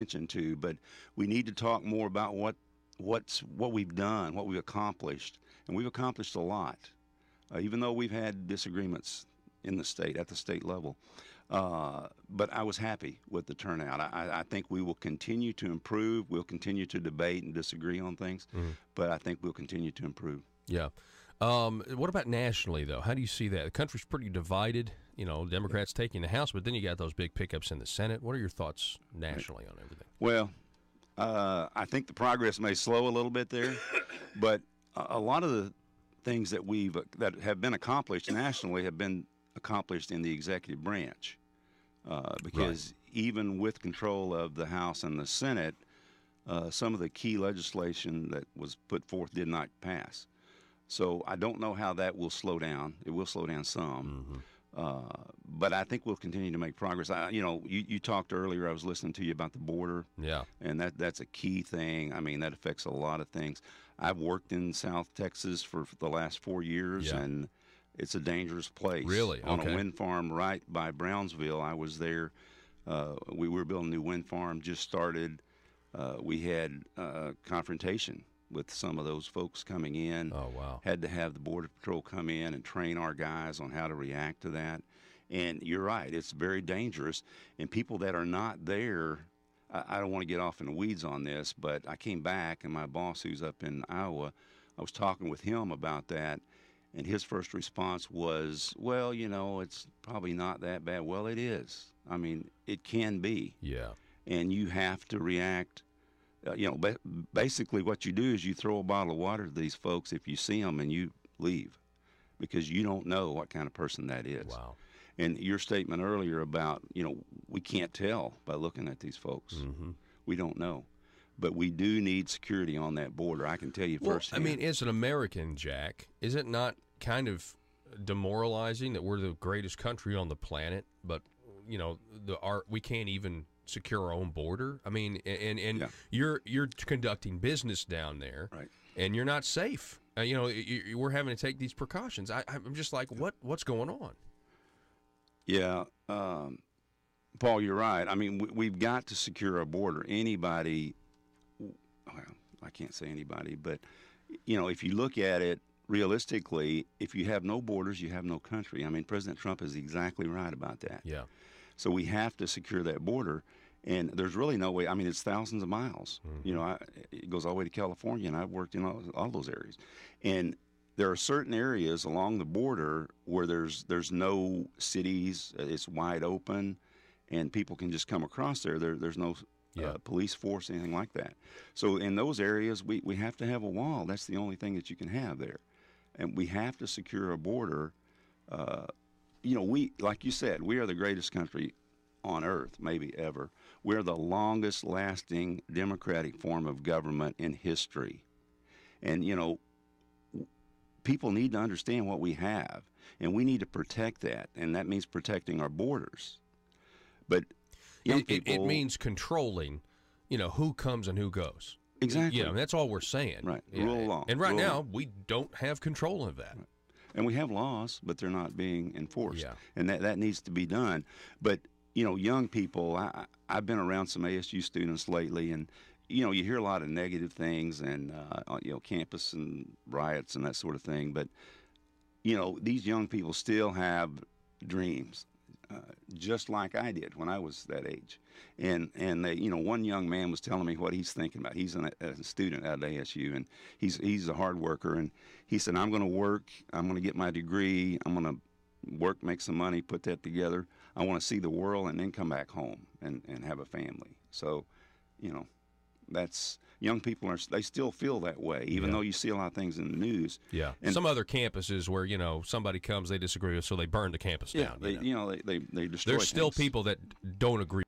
attention to, but we need to talk more about what we've done, what we've accomplished, and we've accomplished a lot, even though we've had disagreements in the state at the state level. But I was happy with the turnout. I think we will continue to improve. We'll continue to debate and disagree on things, but I think we'll continue to improve. Yeah. What about nationally, though? How do you see that? The country's pretty divided. Democrats taking the House, but then you got those big pickups in the Senate. What are your thoughts nationally on everything? Well, I think the progress may slow a little bit there, but a lot of the things that have been accomplished nationally have been accomplished in the executive branch, because even with control of the House and the Senate, some of the key legislation that was put forth did not pass. So I don't know how that will slow down. It will slow down some. But I think we'll continue to make progress. You talked earlier, I was listening to you about the border. Yeah. And that's a key thing. I mean, that affects a lot of things. I've worked in South Texas for the last 4 years, and it's a dangerous place. Really? On a wind farm right by Brownsville, I was there. We were building a new wind farm, just started. We had confrontation with some of those folks coming in. Oh, wow. Had to have the Border Patrol come in and train our guys on how to react to that. And you're right, it's very dangerous. And people that are not there, I don't want to get off in the weeds on this, but I came back, and my boss, who's up in Iowa, I was talking with him about that, and his first response was, well, it's probably not that bad. Well, it is. I mean, it can be. Yeah. And you have to react. Basically what you do is you throw a bottle of water to these folks if you see them, and you leave, because you don't know what kind of person that is. Wow. And your statement earlier about, we can't tell by looking at these folks. We don't know. But we do need security on that border. I can tell you firsthand. I mean, as an American, Jack, is it not kind of demoralizing that we're the greatest country on the planet, but, we can't even secure our own border? I mean, and you're conducting business down there, right, and you're not safe. We're having to take these precautions. I'm just like, what's going on? Yeah, Paul, you're right. I mean, we've got to secure our border. Anybody, well, I can't say anybody, but, if you look at it realistically, if you have no borders, you have no country. I mean, President Trump is exactly right about that. Yeah. So we have to secure that border, and there's really no way. I mean, it's thousands of miles. It goes all the way to California, and I've worked in all those areas. And there are certain areas along the border where there's no cities. It's wide open, and people can just come across there. There's no police force, anything like that. So in those areas, we have to have a wall. That's the only thing that you can have there. And we have to secure a border. We, like you said, we are the greatest country on earth, maybe ever. We're the longest lasting democratic form of government in history. And, people need to understand what we have, and we need to protect that, and that means protecting our borders. But young people, it means controlling, who comes and who goes. Exactly. That's all we're saying. Right. Rule of law. And right now, we don't have control of that. Right. And we have laws, but they're not being enforced. Yeah. And that needs to be done. But, young people, I've been around some ASU students lately, and, you hear a lot of negative things and, campus and riots and that sort of thing. But, these young people still have dreams, just like I did when I was that age. And they, one young man was telling me what he's thinking about. He's a student at ASU, and he's a hard worker. And he said, I'm going to work. I'm going to get my degree. I'm going to work, make some money, put that together. I want to see the world and then come back home and have a family. So, that's young people they still feel that way, even though you see a lot of things in the news. Yeah. And some other campuses where, somebody comes, they disagree with, so they burn the campus down. They destroy There's still things. people that don't agree.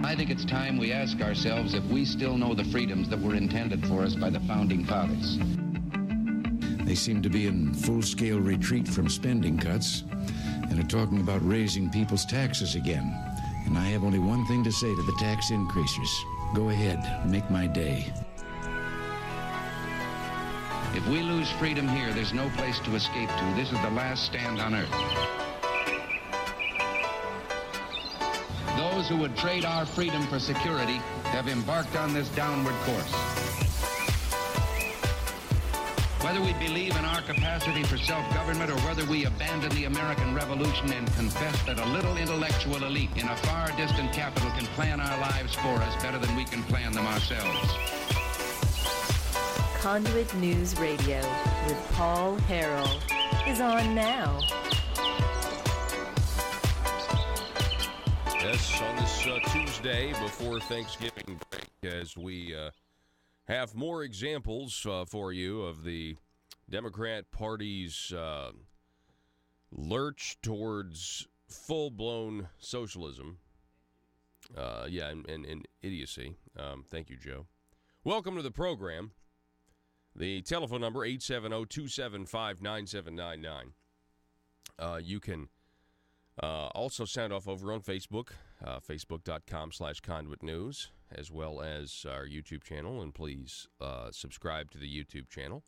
I think it's time we ask ourselves if we still know the freedoms that were intended for us by the Founding Fathers. They seem to be in full-scale retreat from spending cuts and are talking about raising people's taxes again. And I have only one thing to say to the tax increasers. Go ahead, make my day. If we lose freedom here, there's no place to escape to. This is the last stand on earth. Those who would trade our freedom for security have embarked on this downward course. Whether we believe in our capacity for self-government or whether we abandon the American Revolution and confess that a little intellectual elite in a far distant capital can plan our lives for us better than we can plan them ourselves. Conduit News Radio with Paul Harrell is on now. Yes, on this Tuesday before Thanksgiving break, as we have more examples for you of the Democrat Party's lurch towards full-blown socialism. And idiocy. Thank you, Joe. Welcome to the program. The telephone number, 870-275-9799. You can also sound off over on Facebook, facebook.com/Conduit News, as well as our YouTube channel. And please subscribe to the YouTube channel.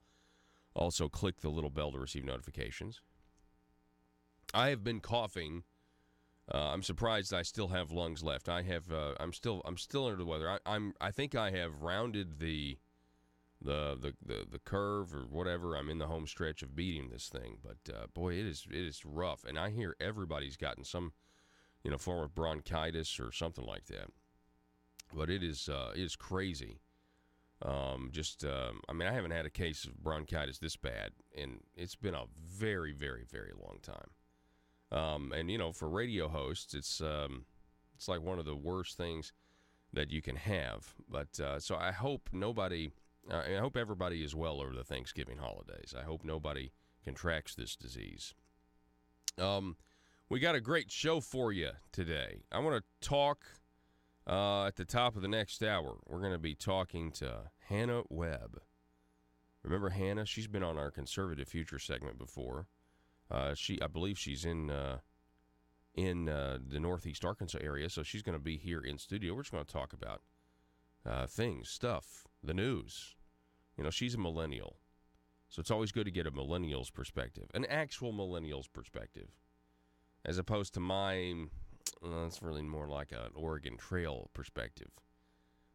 Also, click the little bell to receive notifications. I have been coughing. I'm surprised I still have lungs left. I'm still under the weather. I think I have rounded the curve or whatever. I'm in the home stretch of beating this thing, but boy, it is rough. And I hear everybody's gotten some, form of bronchitis or something like that. But it is crazy. I haven't had a case of bronchitis this bad, and it's been a very, very, very long time. And for radio hosts, it's like one of the worst things that you can have. But so I hope nobody. I hope everybody is well over the Thanksgiving holidays. I hope nobody contracts this disease. We got a great show for you today. I want to talk at the top of the next hour. We're going to be talking to Hannah Webb. Remember Hannah? She's been on our Conservative Future segment before. I believe she's in the Northeast Arkansas area, so she's going to be here in studio. We're just going to talk about stuff, the news. She's a millennial, so it's always good to get a millennial's perspective, an actual millennial's perspective, as opposed to mine. It's really more like an Oregon Trail perspective,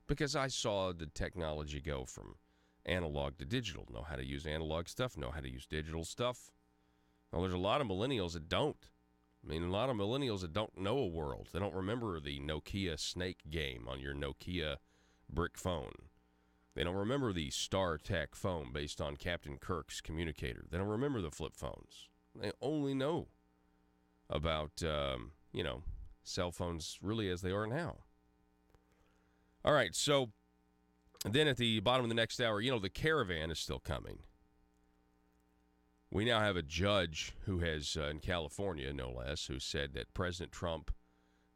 because I saw the technology go from analog to digital, know how to use analog stuff, know how to use digital stuff. Well, there's a lot of millennials that don't. A lot of millennials that don't know a world. They don't remember the Nokia Snake game on your Nokia brick phone. They don't remember the StarTech phone based on Captain Kirk's communicator. They don't remember the flip phones. They only know about, cell phones really as they are now. All right, so then at the bottom of the next hour, the caravan is still coming. We now have a judge who has, in California, no less, who said that President Trump,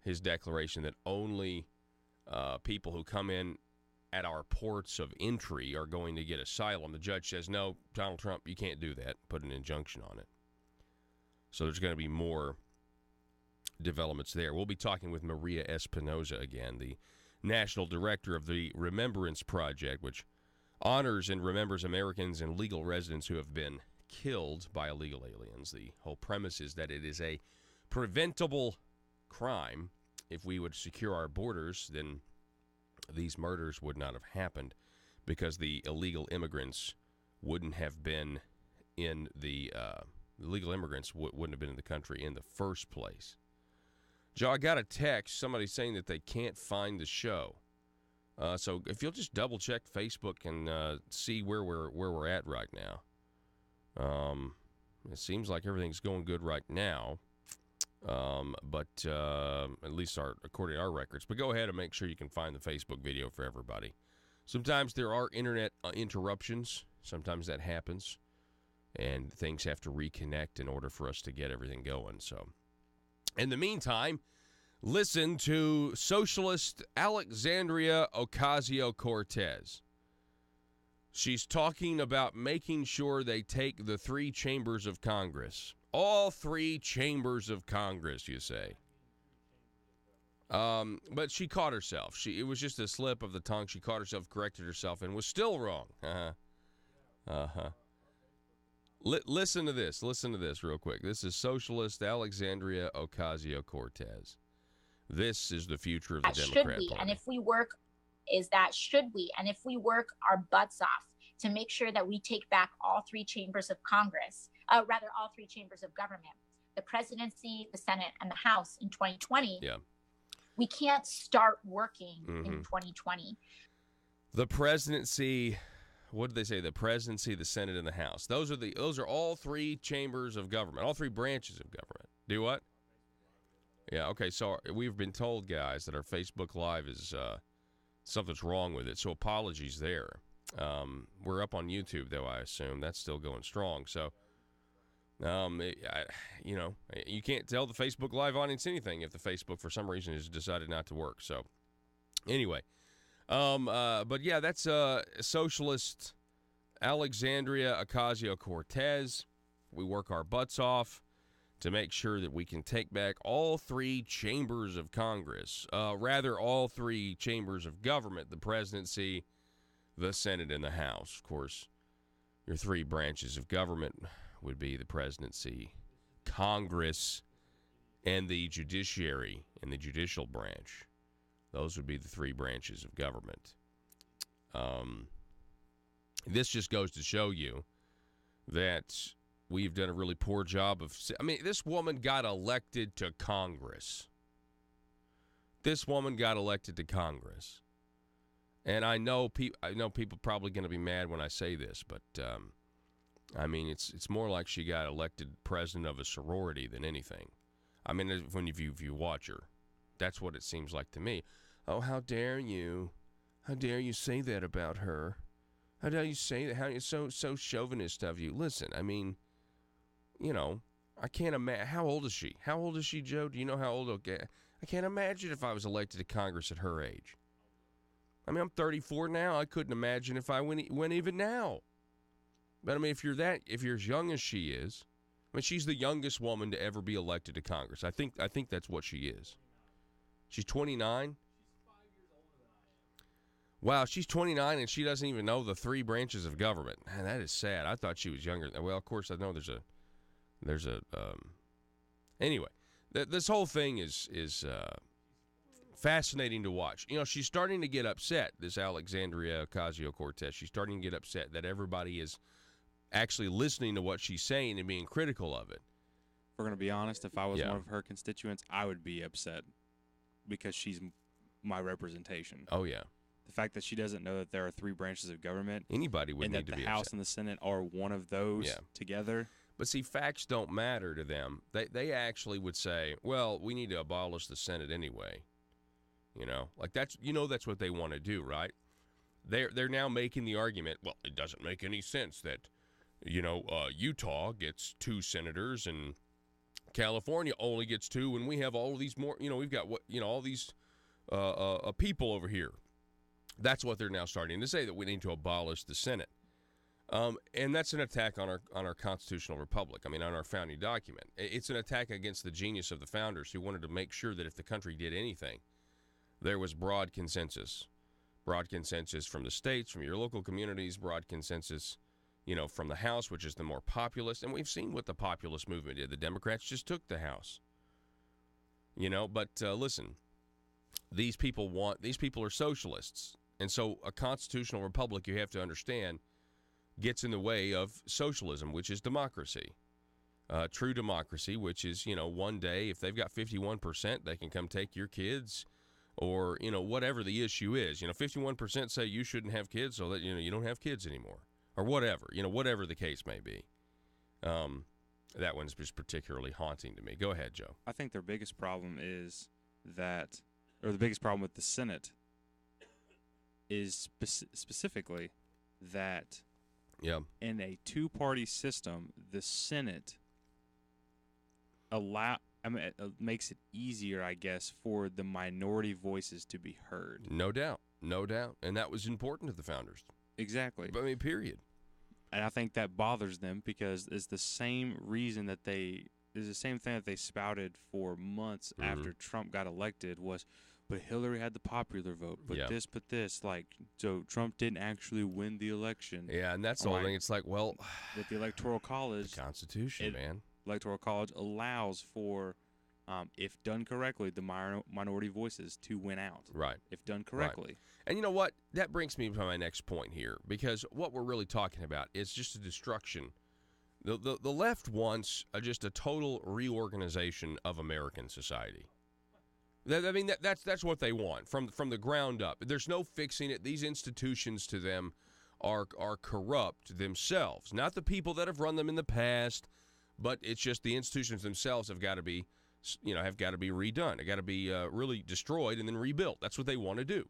his declaration that only people who come in at our ports of entry are going to get asylum. The judge says, no, Donald Trump, you can't do that. Put an injunction on it. So there's going to be more developments there. We'll be talking with Maria Espinoza again, the national director of the Remembrance Project, which honors and remembers Americans and legal residents who have been killed by illegal aliens. The whole premise is that it is a preventable crime. If we would secure our borders, then these murders would not have happened, because the illegal immigrants wouldn't have been in the illegal immigrants wouldn't have been in the country in the first place. Joe, I got a text, somebody saying that they can't find the show. So if you'll just double check Facebook and see where we're at right now. It seems like everything's going good right now, but at least according to our records. But go ahead and make sure you can find the Facebook video for everybody. Sometimes there are internet interruptions. Sometimes that happens, and things have to reconnect in order for us to get everything going. So, in the meantime, listen to socialist Alexandria Ocasio-Cortez. She's talking about making sure they take the 3 chambers of Congress. All 3 chambers of Congress, you say. But she caught herself. It was just a slip of the tongue. She caught herself, corrected herself, and was still wrong. Listen to this. Listen to this real quick. This is socialist Alexandria Ocasio-Cortez. This is the future of the Democrat Party. And if we work, and if we work our butts off to make sure that we take back all three chambers of Congress, all three chambers of government, the presidency, the Senate, and the House in 2020, we can't start working in 2020. The presidency, what did they say? The presidency, the Senate, and the House. Those are all three chambers of government, all three branches of government. Do what? Yeah, okay, so we've been told, guys, that our Facebook Live is something's wrong with it, so apologies there. We're up on YouTube, though, I assume. That's still going strong. So, you can't tell the Facebook Live audience anything if the Facebook, for some reason, has decided not to work. So, anyway. But, yeah, that's socialist Alexandria Ocasio-Cortez. We work our butts off to make sure that we can take back all three chambers of Congress, all three chambers of government, the presidency, the Senate, and the House. Of course, your three branches of government would be the presidency, Congress, and the judiciary and the judicial branch. Those would be the three branches of government. This just goes to show you that we've done a really poor job of... this woman got elected to Congress. And I know people probably going to be mad when I say this, but it's more like she got elected president of a sorority than anything. If you watch her, that's what it seems like to me. Oh, how dare you? How dare you say that about her? How dare you say that? How you're so chauvinist of you? Listen, I can't imagine. How old is she? How old is she, Joe? Do you know how old? Okay, I can't imagine if I was elected to Congress at her age. I'm 34 now. I couldn't imagine if I went even now. But if you're as young as she is, she's the youngest woman to ever be elected to Congress. I think that's what she is. She's 29. Wow, she's 29 and she doesn't even know the three branches of government. Man, that is sad. I thought she was younger. Well, of course I know anyway, this whole thing is fascinating to watch. She's starting to get upset, this Alexandria Ocasio-Cortez. She's starting to get upset that everybody is actually listening to what she's saying and being critical of it. If we're going to be honest, if I was one of her constituents, I would be upset because she's my representation. Oh, yeah. The fact that she doesn't know that there are three branches of government. Anybody would need to be upset. And that the House and the Senate are one of those together. But see, facts don't matter to them. They actually would say, well, we need to abolish the Senate anyway. That's what they want to do, right? They're now making the argument, well, it doesn't make any sense that, Utah gets 2 senators and California only gets 2, and we have all of these more, we've got all these people over here. That's what they're now starting to say, that we need to abolish the Senate. And that's an attack on our constitutional republic. on our founding document. It's an attack against the genius of the founders who wanted to make sure that if the country did anything, there was broad consensus from the states, from your local communities, broad consensus, from the House, which is the more populist. And we've seen what the populist movement did. The Democrats just took the House. But listen, these people are socialists. And so a constitutional republic, you have to understand, gets in the way of socialism, which is democracy. True democracy, which is, one day, if they've got 51%, they can come take your kids, or, whatever the issue is. 51% say you shouldn't have kids, so that, you don't have kids anymore, or whatever, whatever the case may be. That one's just particularly haunting to me. Go ahead, Joe. I think their biggest problem is that, or the biggest problem with the Senate is specifically that in a two-party system, the Senate makes it easier, I guess, for the minority voices to be heard. No doubt. And that was important to the founders. Exactly. Period. And I think that bothers them because it's the same reason that it's the same thing that they spouted for months after Trump got elected was, but Hillary had the popular vote, but Yeah. but this. Like, so Trump didn't actually win the election. Yeah, and that's the whole thing. It's like, well, with the Electoral College, the Constitution, man. Electoral College allows for, if done correctly, the minority voices to win out. Right. If done correctly. Right. And you know what? That brings me to my next point here, because what we're really talking about is just a destruction. The left wants just a total reorganization of American society. I mean, that's what they want from the ground up. There's no fixing it. These institutions to them are corrupt themselves, not the people that have run them in the past, but it's just the institutions themselves have got to be redone. They've got to be really destroyed and then rebuilt. That's what they want to do.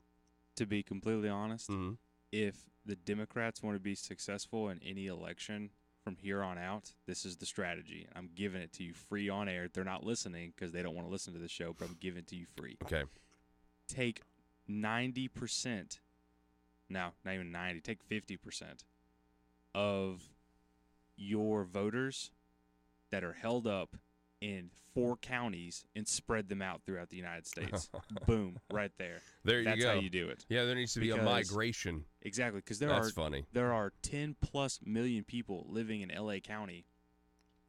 To be completely honest, mm-hmm. if the Democrats want to be successful in any election from here on out, this is the strategy. I'm giving it to you free on air. They're not listening because they don't want to listen to the show, but I'm giving it to you free. Okay. Take 90%, no, not even 90, take 50% of your voters that are held up in 4 counties and spread them out throughout the United States. Boom, right there. There you go. That's how you do it. Yeah, there needs to be a migration. Exactly, because there are 10+ million people living in L.A. County,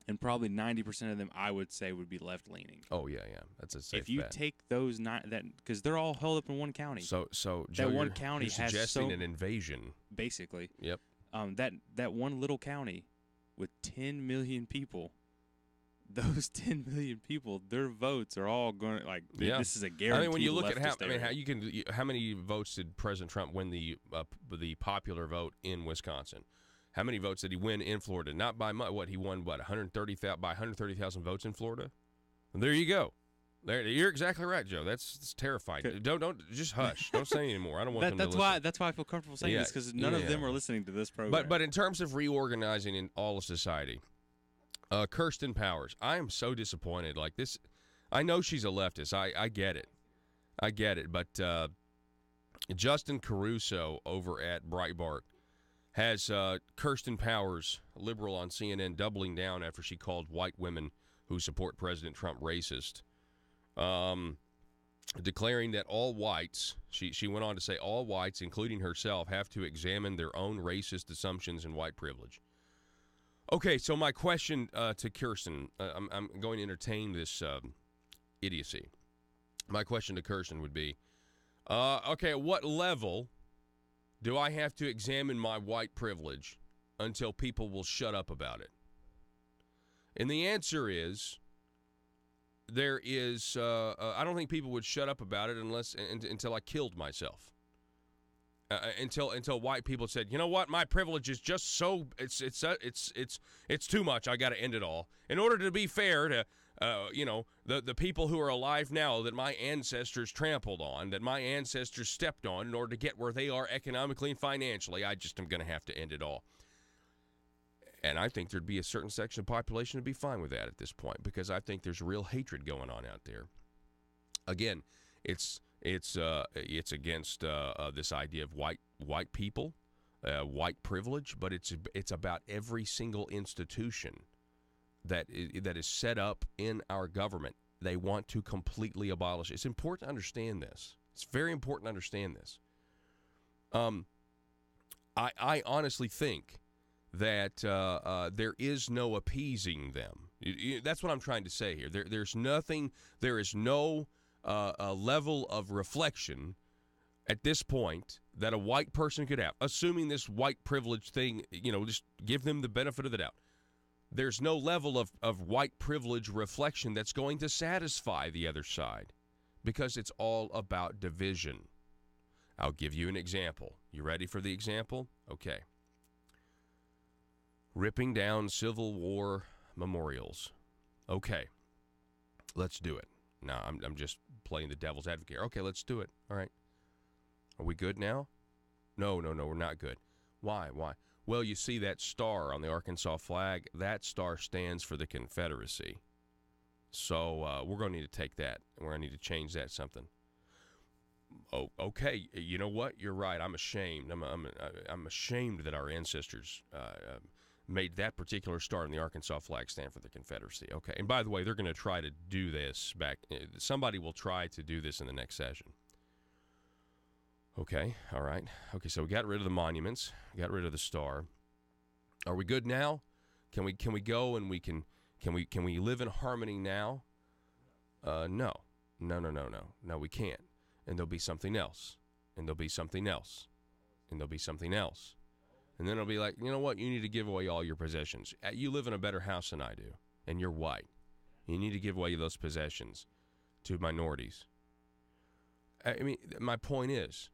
and probably 90% of them, I would say, would be left-leaning. Oh, yeah. That's a safe If you bet. take those, because they're all held up in one county. So Joe, that one county you're has suggesting an invasion. Basically. Yep. That one little county with 10 million people, those 10 million people, their votes are all going to, like, this is a guarantee. I mean, when you look at how many votes did President Trump win the popular vote in Wisconsin? How many votes did he win in Florida? Not by much. He won 130,000 votes in Florida. And there you go. There, you're exactly right, Joe. That's terrifying. Okay. Don't just hush. Don't say anymore. I don't want them to listen. That's why I feel comfortable saying this, because none of them are listening to this program. But in terms of reorganizing in all of society. Kirsten Powers, I am so disappointed. Like this, I know she's a leftist. I get it. But Justin Caruso over at Breitbart has Kirsten Powers, liberal on CNN, doubling down after she called white women who support President Trump racist, declaring that all whites, she went on to say, all whites, including herself, have to examine their own racist assumptions and white privilege. Okay, so my question to Kirsten, I'm going to entertain this idiocy. My question to Kirsten would be, okay, at what level do I have to examine my white privilege until people will shut up about it? And the answer is, there is, I don't think people would shut up about it until I killed myself. Until white people said, you know what, my privilege is just so it's too much. I got to end it all in order to be fair to the people who are alive now that my ancestors trampled on, that my ancestors stepped on in order to get where they are economically and financially. I just am going to have to end it all. And I think there'd be a certain section of the population to be fine with that at this point, because I think there's real hatred going on out there. Again, it's against this idea of white people, white privilege, but it's about every single institution that is set up in our government. They want to completely abolish it. It's important to understand this. It's very important to understand this. I honestly think that there is no appeasing them. That's what I'm trying to say here. There is no level of reflection at this point that a white person could have, assuming this white privilege thing, just give them the benefit of the doubt. There's no level of white privilege reflection that's going to satisfy the other side, because it's all about division. I'll give you an example. You ready for the example? Okay. Ripping down Civil War memorials. Okay. Let's do it. Now, I'm just playing the devil's advocate. Okay, let's do it. All right. Are we good now? No, we're not good. Why? Well, you see that star on the Arkansas flag? That star stands for the Confederacy. So we're going to need to take that. We're going to need to change that something. Oh, okay. You know what? You're right. I'm ashamed. I'm ashamed that our ancestors made that particular star in the Arkansas flag stand for the Confederacy. Okay. And by the way, they're going to try to do this back. Somebody will try to do this in the next session. Okay, all right. Okay, so we got rid of the monuments, got rid of the star. Are we good now? Can we go and can we live in harmony now? No, we can't. And there'll be something else, and there'll be something else, and there'll be something else, and then it'll be like, you know what? You need to give away all your possessions. You live in a better house than I do, and you're white. You need to give away those possessions to minorities. I mean, my point is,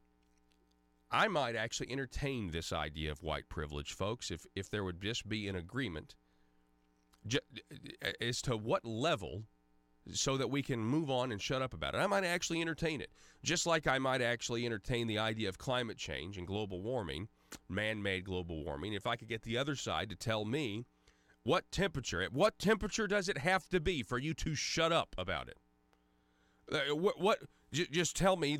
I might actually entertain this idea of white privilege, folks, if there would just be an agreement as to what level, so that we can move on and shut up about it. I might actually entertain it, just like I might actually entertain the idea of climate change and global warming, man-made global warming, if I could get the other side to tell me at what temperature does it have to be for you to shut up about it? Just tell me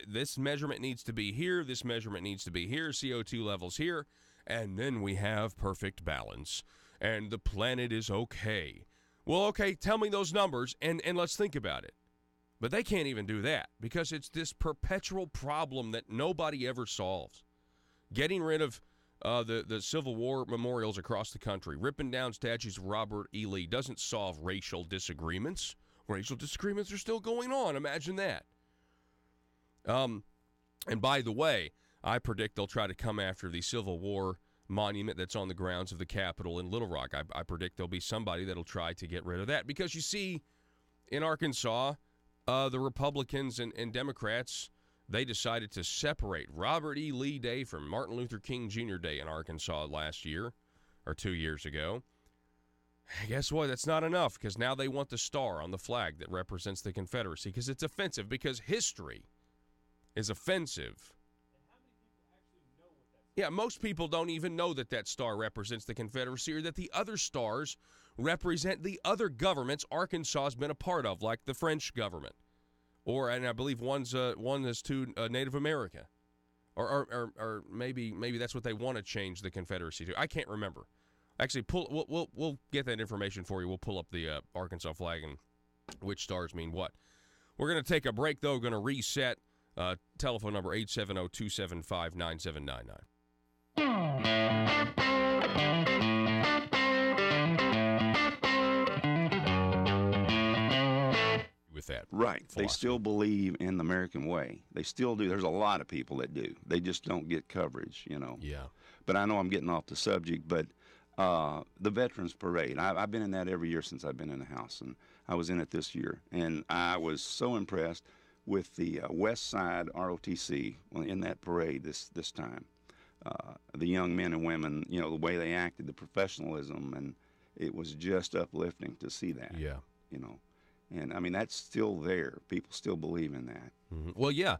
this measurement needs to be here, this measurement needs to be here, CO2 levels here, and then we have perfect balance, and the planet is okay. Well, okay, tell me those numbers, and let's think about it. But they can't even do that, because it's this perpetual problem that nobody ever solves. Getting rid of the Civil War memorials across the country, ripping down statues of Robert E. Lee doesn't solve racial disagreements. Racial disagreements are still going on. Imagine that. And by the way, I predict they'll try to come after the Civil War monument that's on the grounds of the Capitol in Little Rock. I predict there'll be somebody that'll try to get rid of that. Because you see, in Arkansas, the Republicans and Democrats, they decided to separate Robert E. Lee Day from Martin Luther King Jr. Day in Arkansas last year, or 2 years ago. Guess what? That's not enough, because now they want the star on the flag that represents the Confederacy, because it's offensive, because history is offensive. Yeah, most people don't even know that star represents the Confederacy, or that the other stars represent the other governments Arkansas has been a part of, like the French government, and I believe one is to Native America, or maybe that's what they want to change the Confederacy to. I can't remember. Actually, we'll get that information for you. We'll pull up the Arkansas flag and which stars mean what. We're going to take a break, though. We're going to reset. Telephone number 870-275-9799. With that. Right. Philosophy. They still believe in the American way. They still do. There's a lot of people that do. They just don't get coverage, Yeah. But I know I'm getting off the subject, but the Veterans Parade, I've been in that every year since I've been in the House, and I was in it this year. And I was so impressed with the West Side ROTC in that parade this time. The young men and women, the way they acted, the professionalism, and it was just uplifting to see that. Yeah. And I mean, that's still there. People still believe in that. Mm-hmm. Well, yeah,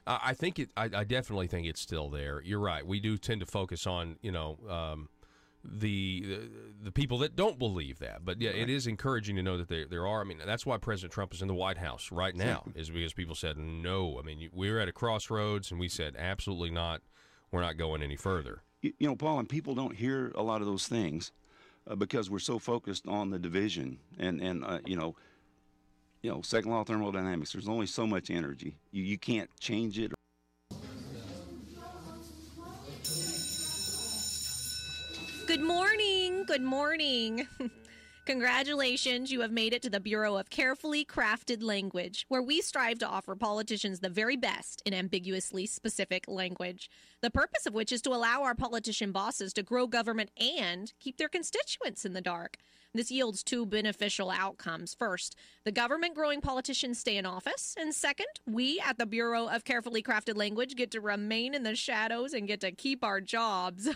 I think I definitely think it's still there. You're right. We do tend to focus on, the people that don't believe that. But, yeah, right. It is encouraging to know that there are. I mean, that's why President Trump is in the White House right now, is because people said no. I mean, we were at a crossroads, and we said absolutely not. We're not going any further. Paul, and people don't hear a lot of those things because we're so focused on the division and second law of thermodynamics. There's only so much energy. You can't change it. Good morning. Good morning. Congratulations, you have made it to the Bureau of Carefully Crafted Language, where we strive to offer politicians the very best in ambiguously specific language, the purpose of which is to allow our politician bosses to grow government and keep their constituents in the dark. This yields two beneficial outcomes. First, the government-growing politicians stay in office. And second, we at the Bureau of Carefully Crafted Language get to remain in the shadows and get to keep our jobs.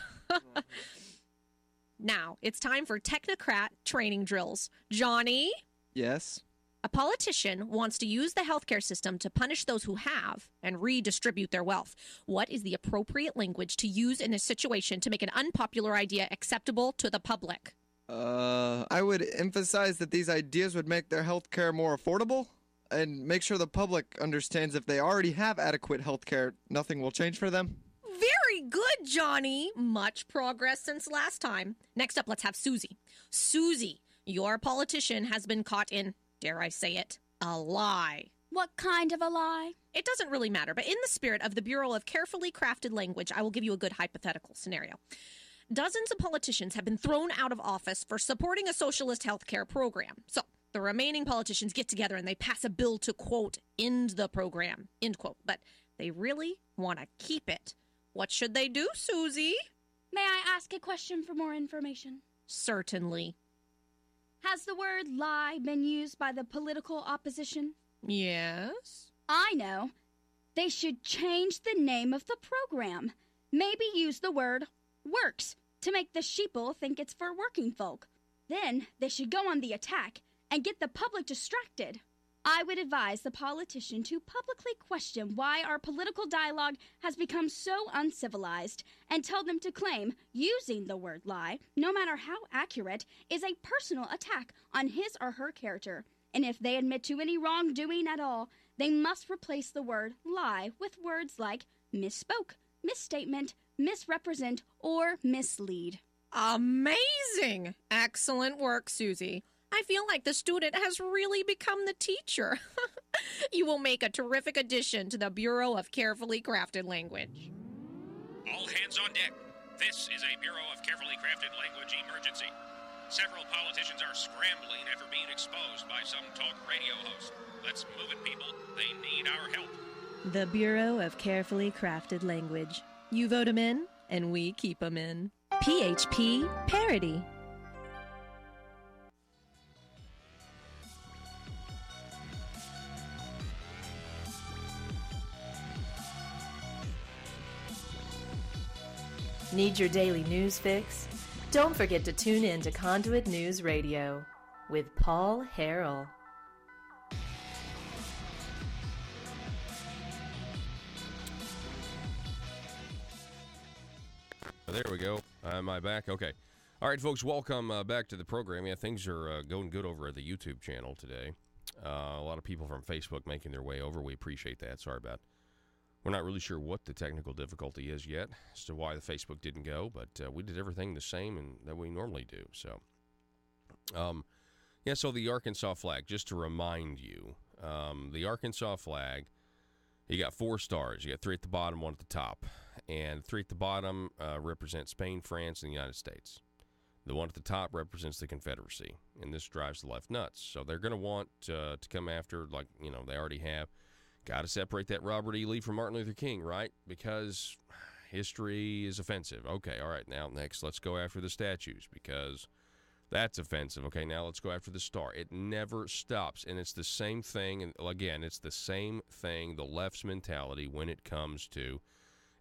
Now, it's time for technocrat training drills. Johnny? Yes? A politician wants to use the healthcare system to punish those who have and redistribute their wealth. What is the appropriate language to use in this situation to make an unpopular idea acceptable to the public? I would emphasize that these ideas would make their health care more affordable and make sure the public understands if they already have adequate health care, nothing will change for them. Very good, Johnny. Much progress since last time. Next up, let's have Susie. Susie, your politician has been caught in, dare I say it, a lie. What kind of a lie? It doesn't really matter, but in the spirit of the Bureau of Carefully Crafted Language, I will give you a good hypothetical scenario. Dozens of politicians have been thrown out of office for supporting a socialist health care program. So the remaining politicians get together and they pass a bill to, quote, end the program, end quote. But they really want to keep it. What should they do, Susie? May I ask a question for more information? Certainly. Has the word lie been used by the political opposition? Yes. I know. They should change the name of the program. Maybe use the word works to make the sheeple think it's for working folk. Then they should go on the attack and get the public distracted. I would advise the politician to publicly question why our political dialogue has become so uncivilized and tell them to claim using the word lie, no matter how accurate, is a personal attack on his or her character. And if they admit to any wrongdoing at all, they must replace the word lie with words like misspoke, misstatement, misrepresent, or mislead. Amazing! Excellent work, Susie. I feel like the student has really become the teacher. You will make a terrific addition to the Bureau of Carefully Crafted Language. All hands on deck. This is a Bureau of Carefully Crafted Language emergency. Several politicians are scrambling after being exposed by some talk radio host. Let's move it, people. They need our help. The Bureau of Carefully Crafted Language. You vote 'em in, and we keep 'em in. PHP Parody. Need your daily news fix? Don't forget to tune in to Conduit News Radio with Paul Harrell. There we go. Am I back? Okay. All right, folks, welcome back to the program. Yeah, things are going good over at the YouTube channel today. A lot of people from Facebook making their way over. We appreciate that. Sorry about We're not really sure what the technical difficulty is yet as to why the Facebook didn't go, but we did everything the same and that we normally do. So, so the Arkansas flag, just to remind you, the Arkansas flag, you got 4 stars. You got 3 at the bottom, 1 at the top. And 3 at the bottom represents Spain, France, and the United States. The 1 at the top represents the Confederacy, and this drives the left nuts. So they're going to want to come after, like, they already have. Got to separate that Robert E. Lee from Martin Luther King, right? Because history is offensive. Okay, all right, now next let's go after the statues because that's offensive. Okay, now let's go after the star. It never stops, and it's the same thing. And again, it's the same thing, the left's mentality when it comes to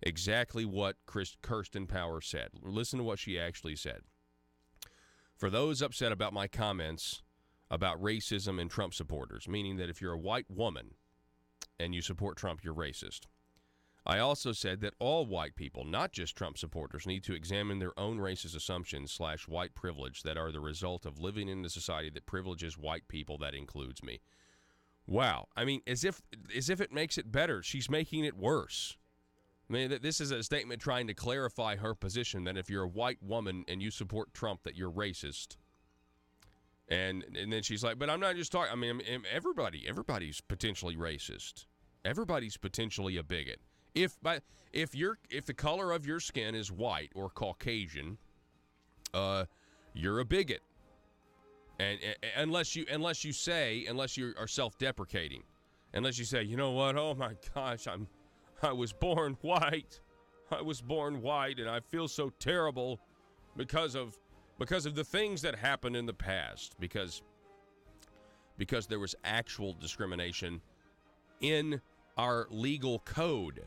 exactly what Kirsten Powers said. Listen to what she actually said. For those upset about my comments about racism and Trump supporters, meaning that if you're a white woman and you support Trump, you're racist. I also said that all white people, not just Trump supporters, need to examine their own racist assumptions / white privilege that are the result of living in a society that privileges white people. That includes me. Wow. I mean, as if it makes it better. She's making it worse. I mean, this is a statement trying to clarify her position that if you're a white woman and you support Trump, that you're racist. And then she's like, but I'm not just talking. I mean, everybody's potentially racist. Everybody's potentially a bigot. If the color of your skin is white or Caucasian, you're a bigot. And unless you are self-deprecating, unless you say, you know what? Oh my gosh, I was born white. And I feel so terrible because of the things that happened in the past, because there was actual discrimination in our legal code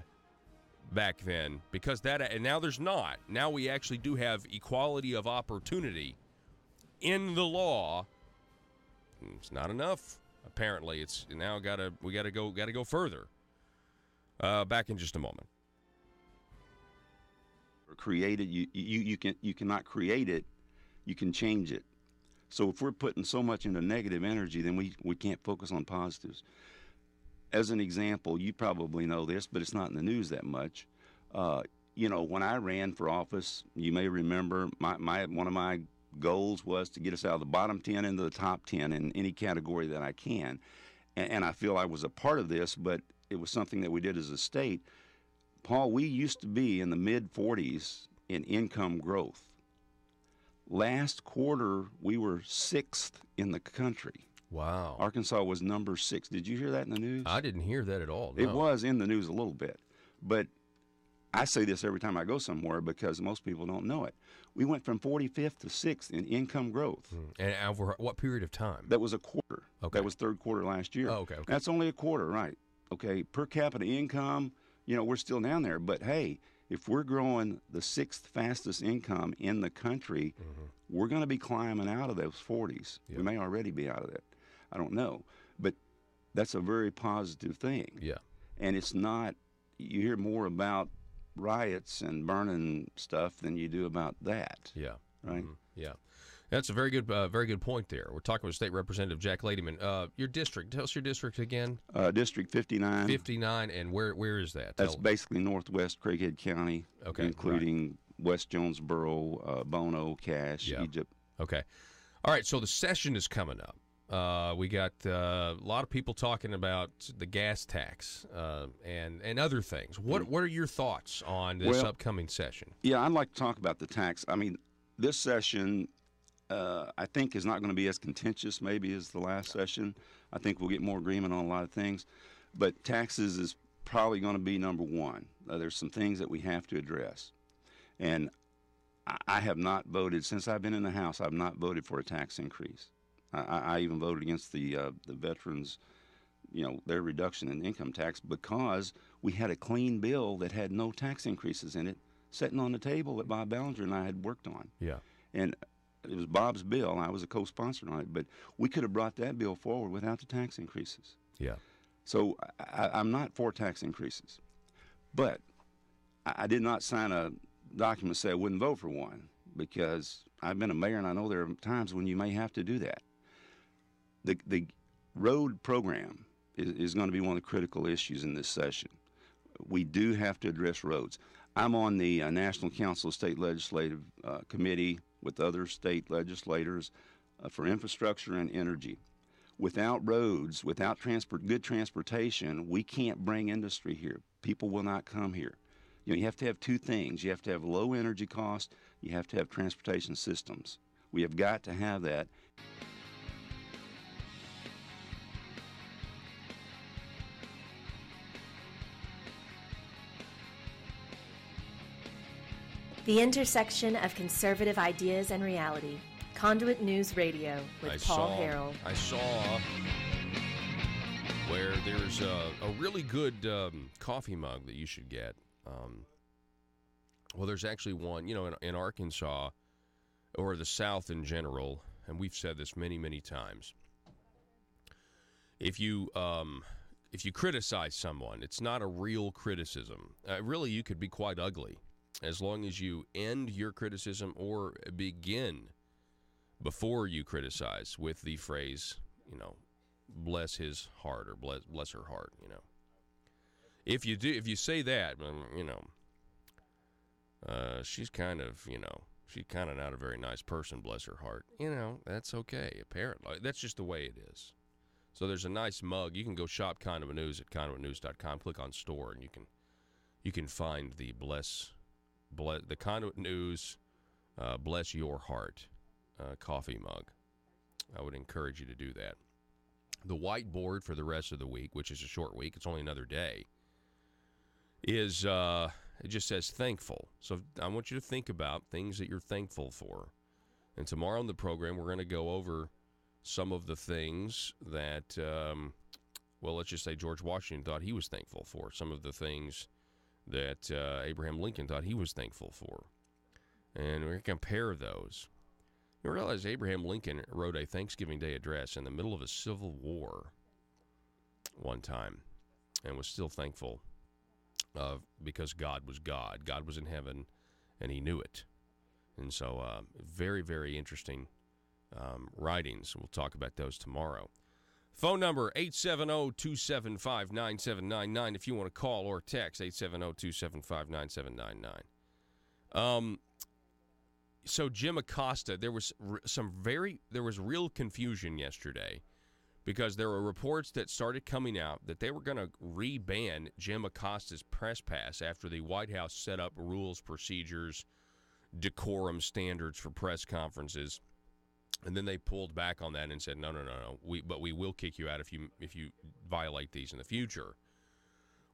back then, and now there's not. Now we actually do have equality of opportunity in the law. It's not enough. Apparently, it's now we gotta go further. Back in just a moment. Created, you cannot create it. You can change it. So if we're putting so much into negative energy, then we can't focus on positives. As an example, you probably know this, but it's not in the news that much. When I ran for office, you may remember one of my goals was to get us out of the bottom 10 into the top 10 in any category that I can. and I feel I was a part of this, but it was something that we did as a state. Paul, we used to be in the mid-40s in income growth. Last quarter, we were 6th in the country. Wow. Arkansas was number 6. Did you hear that in the news? I didn't hear that at all. No. It was in the news a little bit. But I say this every time I go somewhere because most people don't know it. We went from 45th to 6th in income growth. And over what period of time? That was a quarter. Okay. That was third quarter last year. Oh, okay. That's only a quarter, right. Okay, per capita income, we're still down there. But, hey, if we're growing the 6th fastest income in the country, we're going to be climbing out of those 40s. Yep. We may already be out of that. I don't know. But that's a very positive thing. Yeah. And it's not, you hear more about riots and burning stuff than you do about that. Yeah. Right? Yeah. That's a very good point there. We're talking with State Representative Jack Ladyman. Your district, tell us your district again. District 59. 59, and where is that? That's basically northwest Craighead County, including West Jonesboro, Bono, Cache, Egypt. Okay. All right, so the session is coming up. We got a lot of people talking about the gas tax and other things. What are your thoughts on this upcoming session? Yeah, I'd like to talk about the tax. I mean, this session, I think, is not going to be as contentious maybe as the last session. I think we'll get more agreement on a lot of things. But taxes is probably going to be number one. There's some things that we have to address. And I have not voted, since I've been in the House, I've not voted for a tax increase. I even voted against the veterans, their reduction in income tax because we had a clean bill that had no tax increases in it sitting on the table that Bob Ballinger and I had worked on. Yeah. And it was Bob's bill, and I was a co-sponsor on it, but we could have brought that bill forward without the tax increases. Yeah. So I'm not for tax increases. But I did not sign a document that said I wouldn't vote for one because I've been a mayor, and I know there are times when you may have to do that. The road program is going to be one of the critical issues in this session. We do have to address roads. I'm on the National Council of State Legislative Committee with other state legislators for infrastructure and energy. Without roads, without good transportation, we can't bring industry here. People will not come here. You have to have two things. You have to have low energy cost. You have to have transportation systems. We have got to have that. The intersection of conservative ideas and reality. Conduit News Radio with Paul Harrell. I saw where there's a really good coffee mug that you should get. Well, there's actually one, in Arkansas or the South in general, and we've said this many, many times. If you criticize someone, it's not a real criticism. Really, you could be quite ugly. As long as you end your criticism or begin before you criticize with the phrase, bless his heart or bless her heart, If you say that, she's kind of not a very nice person, bless her heart. That's okay, apparently. That's just the way it is. So there's a nice mug. You can go shop Conduit News at conduitnews.com, click on store, and you can find the the Conduit News Bless Your Heart coffee mug. I would encourage you to do that. The whiteboard for the rest of the week, which is a short week, it's only another day, is it just says thankful. So I want you to think about things that you're thankful for. And tomorrow on the program, we're going to go over some of the things that, let's just say George Washington thought he was thankful for. Some of the things that Abraham Lincoln thought he was thankful for. And we're going to compare those. You realize Abraham Lincoln wrote a Thanksgiving Day address in the middle of a civil war one time and was still thankful because God was God. God was in heaven, and he knew it. And so very, very interesting writings. We'll talk about those tomorrow. Phone number, 870-275-9799 if you want to call or text, 870-275-9799. So Jim Acosta, there was real confusion yesterday because there were reports that started coming out that they were going to re-ban Jim Acosta's press pass after the White House set up rules, procedures, decorum standards for press conferences. And then they pulled back on that and said, no. But we will kick you out if you violate these in the future.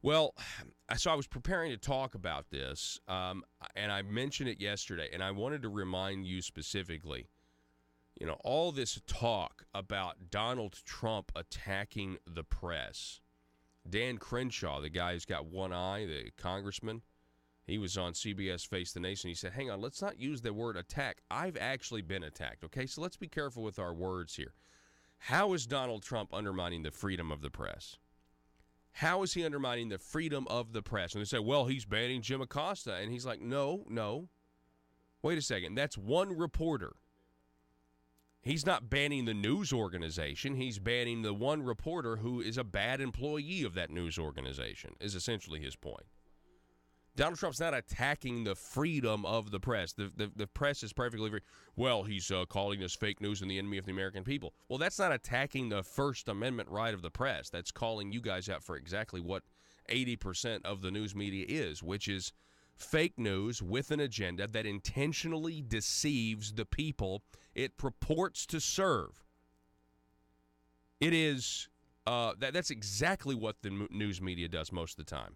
Well, so I was preparing to talk about this, and I mentioned it yesterday, and I wanted to remind you specifically, all this talk about Donald Trump attacking the press. Dan Crenshaw, the guy who's got one eye, the congressman, he was on CBS Face the Nation. He said, hang on, let's not use the word attack. I've actually been attacked, okay? So let's be careful with our words here. How is Donald Trump undermining the freedom of the press? How is he undermining the freedom of the press? And they say, well, he's banning Jim Acosta. And he's like, no. Wait a second. That's one reporter. He's not banning the news organization. He's banning the one reporter who is a bad employee of that news organization, is essentially his point. Donald Trump's not attacking the freedom of the press. The press is perfectly free. Well, he's calling us fake news and the enemy of the American people. Well, that's not attacking the First Amendment right of the press. That's calling you guys out for exactly what 80% of the news media is, which is fake news with an agenda that intentionally deceives the people it purports to serve. It is that's exactly what the news media does most of the time.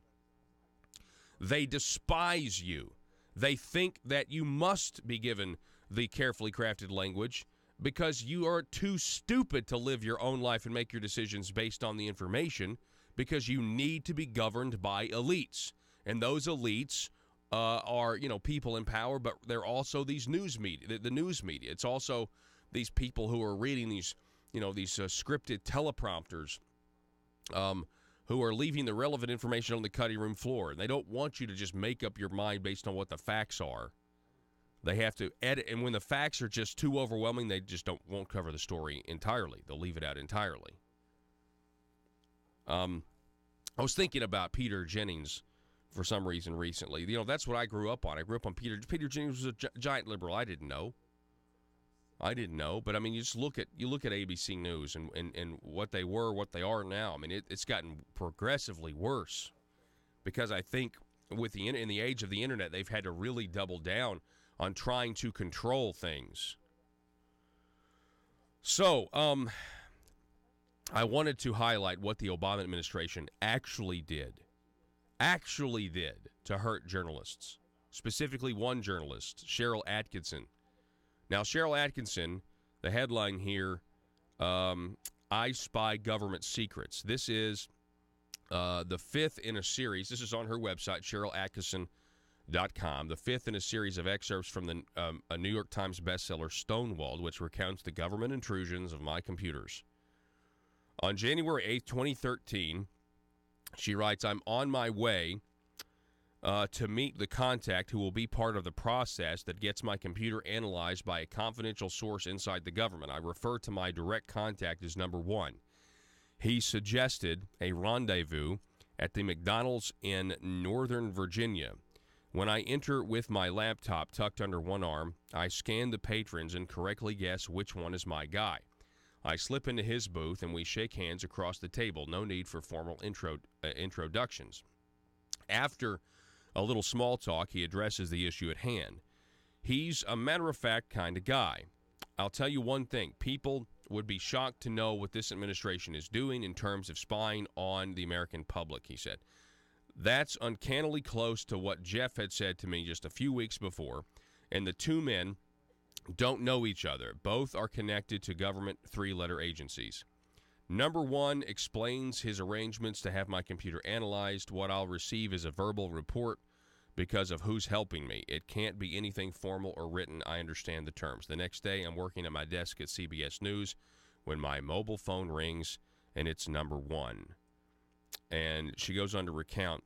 They despise you. They think that you must be given the carefully crafted language because you are too stupid to live your own life and make your decisions based on the information, because you need to be governed by elites. And those elites are, people in power, but they're also these news media, the news media. It's also these people who are reading these, these scripted teleprompters, who are leaving the relevant information on the cutting room floor. They don't want you to just make up your mind based on what the facts are. They have to edit, and when the facts are just too overwhelming, they just won't cover the story entirely. They'll leave it out entirely. I was thinking about Peter Jennings for some reason recently. That's what I grew up on. I grew up on Peter Jennings was a giant liberal. I didn't know, but I mean, you look at ABC News and what they were, what they are now. I mean, it's gotten progressively worse, because I think in the age of the internet, they've had to really double down on trying to control things. So, I wanted to highlight what the Obama administration actually did to hurt journalists, specifically one journalist, Cheryl Atkinson. Now, Cheryl Atkinson, the headline here, I Spy Government Secrets. This is the fifth in a series. This is on her website, CherylAtkinson.com. The fifth in a series of excerpts from the a New York Times bestseller, Stonewalled, which recounts the government intrusions of my computers. On January 8th, 2013, she writes, I'm on my way to meet the contact who will be part of the process that gets my computer analyzed by a confidential source inside the government. I refer to my direct contact as number one. He suggested a rendezvous at the McDonald's in Northern Virginia. When I enter with my laptop tucked under one arm, I scan the patrons and correctly guess which one is my guy. I slip into his booth and we shake hands across the table. No need for formal introductions. After a little small talk, he addresses the issue at hand. He's a matter-of-fact kind of guy. I'll tell you one thing. People would be shocked to know what this administration is doing in terms of spying on the American public, he said. That's uncannily close to what Jeff had said to me just a few weeks before, and the two men don't know each other. Both are connected to government three-letter agencies. Number one explains his arrangements to have my computer analyzed. What I'll receive is a verbal report because of who's helping me. It can't be anything formal or written. I understand the terms. The next day, I'm working at my desk at CBS News when my mobile phone rings, and it's number one. And she goes on to recount.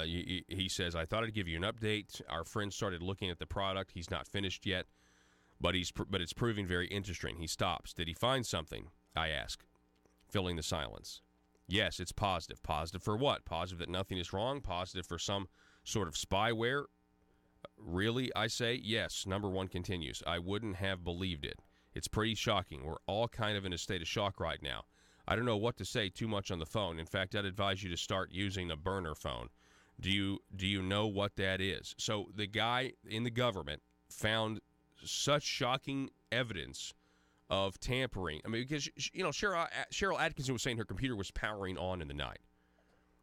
He says, I thought I'd give you an update. Our friend started looking at the product. He's not finished yet, but it's proving very interesting. He stops. Did he find something? I ask, filling the silence. Yes, it's positive. Positive for what? Positive that nothing is wrong? Positive for some sort of spyware? Really, I say? Yes. Number one continues. I wouldn't have believed it. It's pretty shocking. We're all kind of in a state of shock right now. I don't know what to say too much on the phone. In fact, I'd advise you to start using a burner phone. Do you know what that is? So the guy in the government found such shocking evidence of tampering. I mean, because, Cheryl Atkinson was saying her computer was powering on in the night.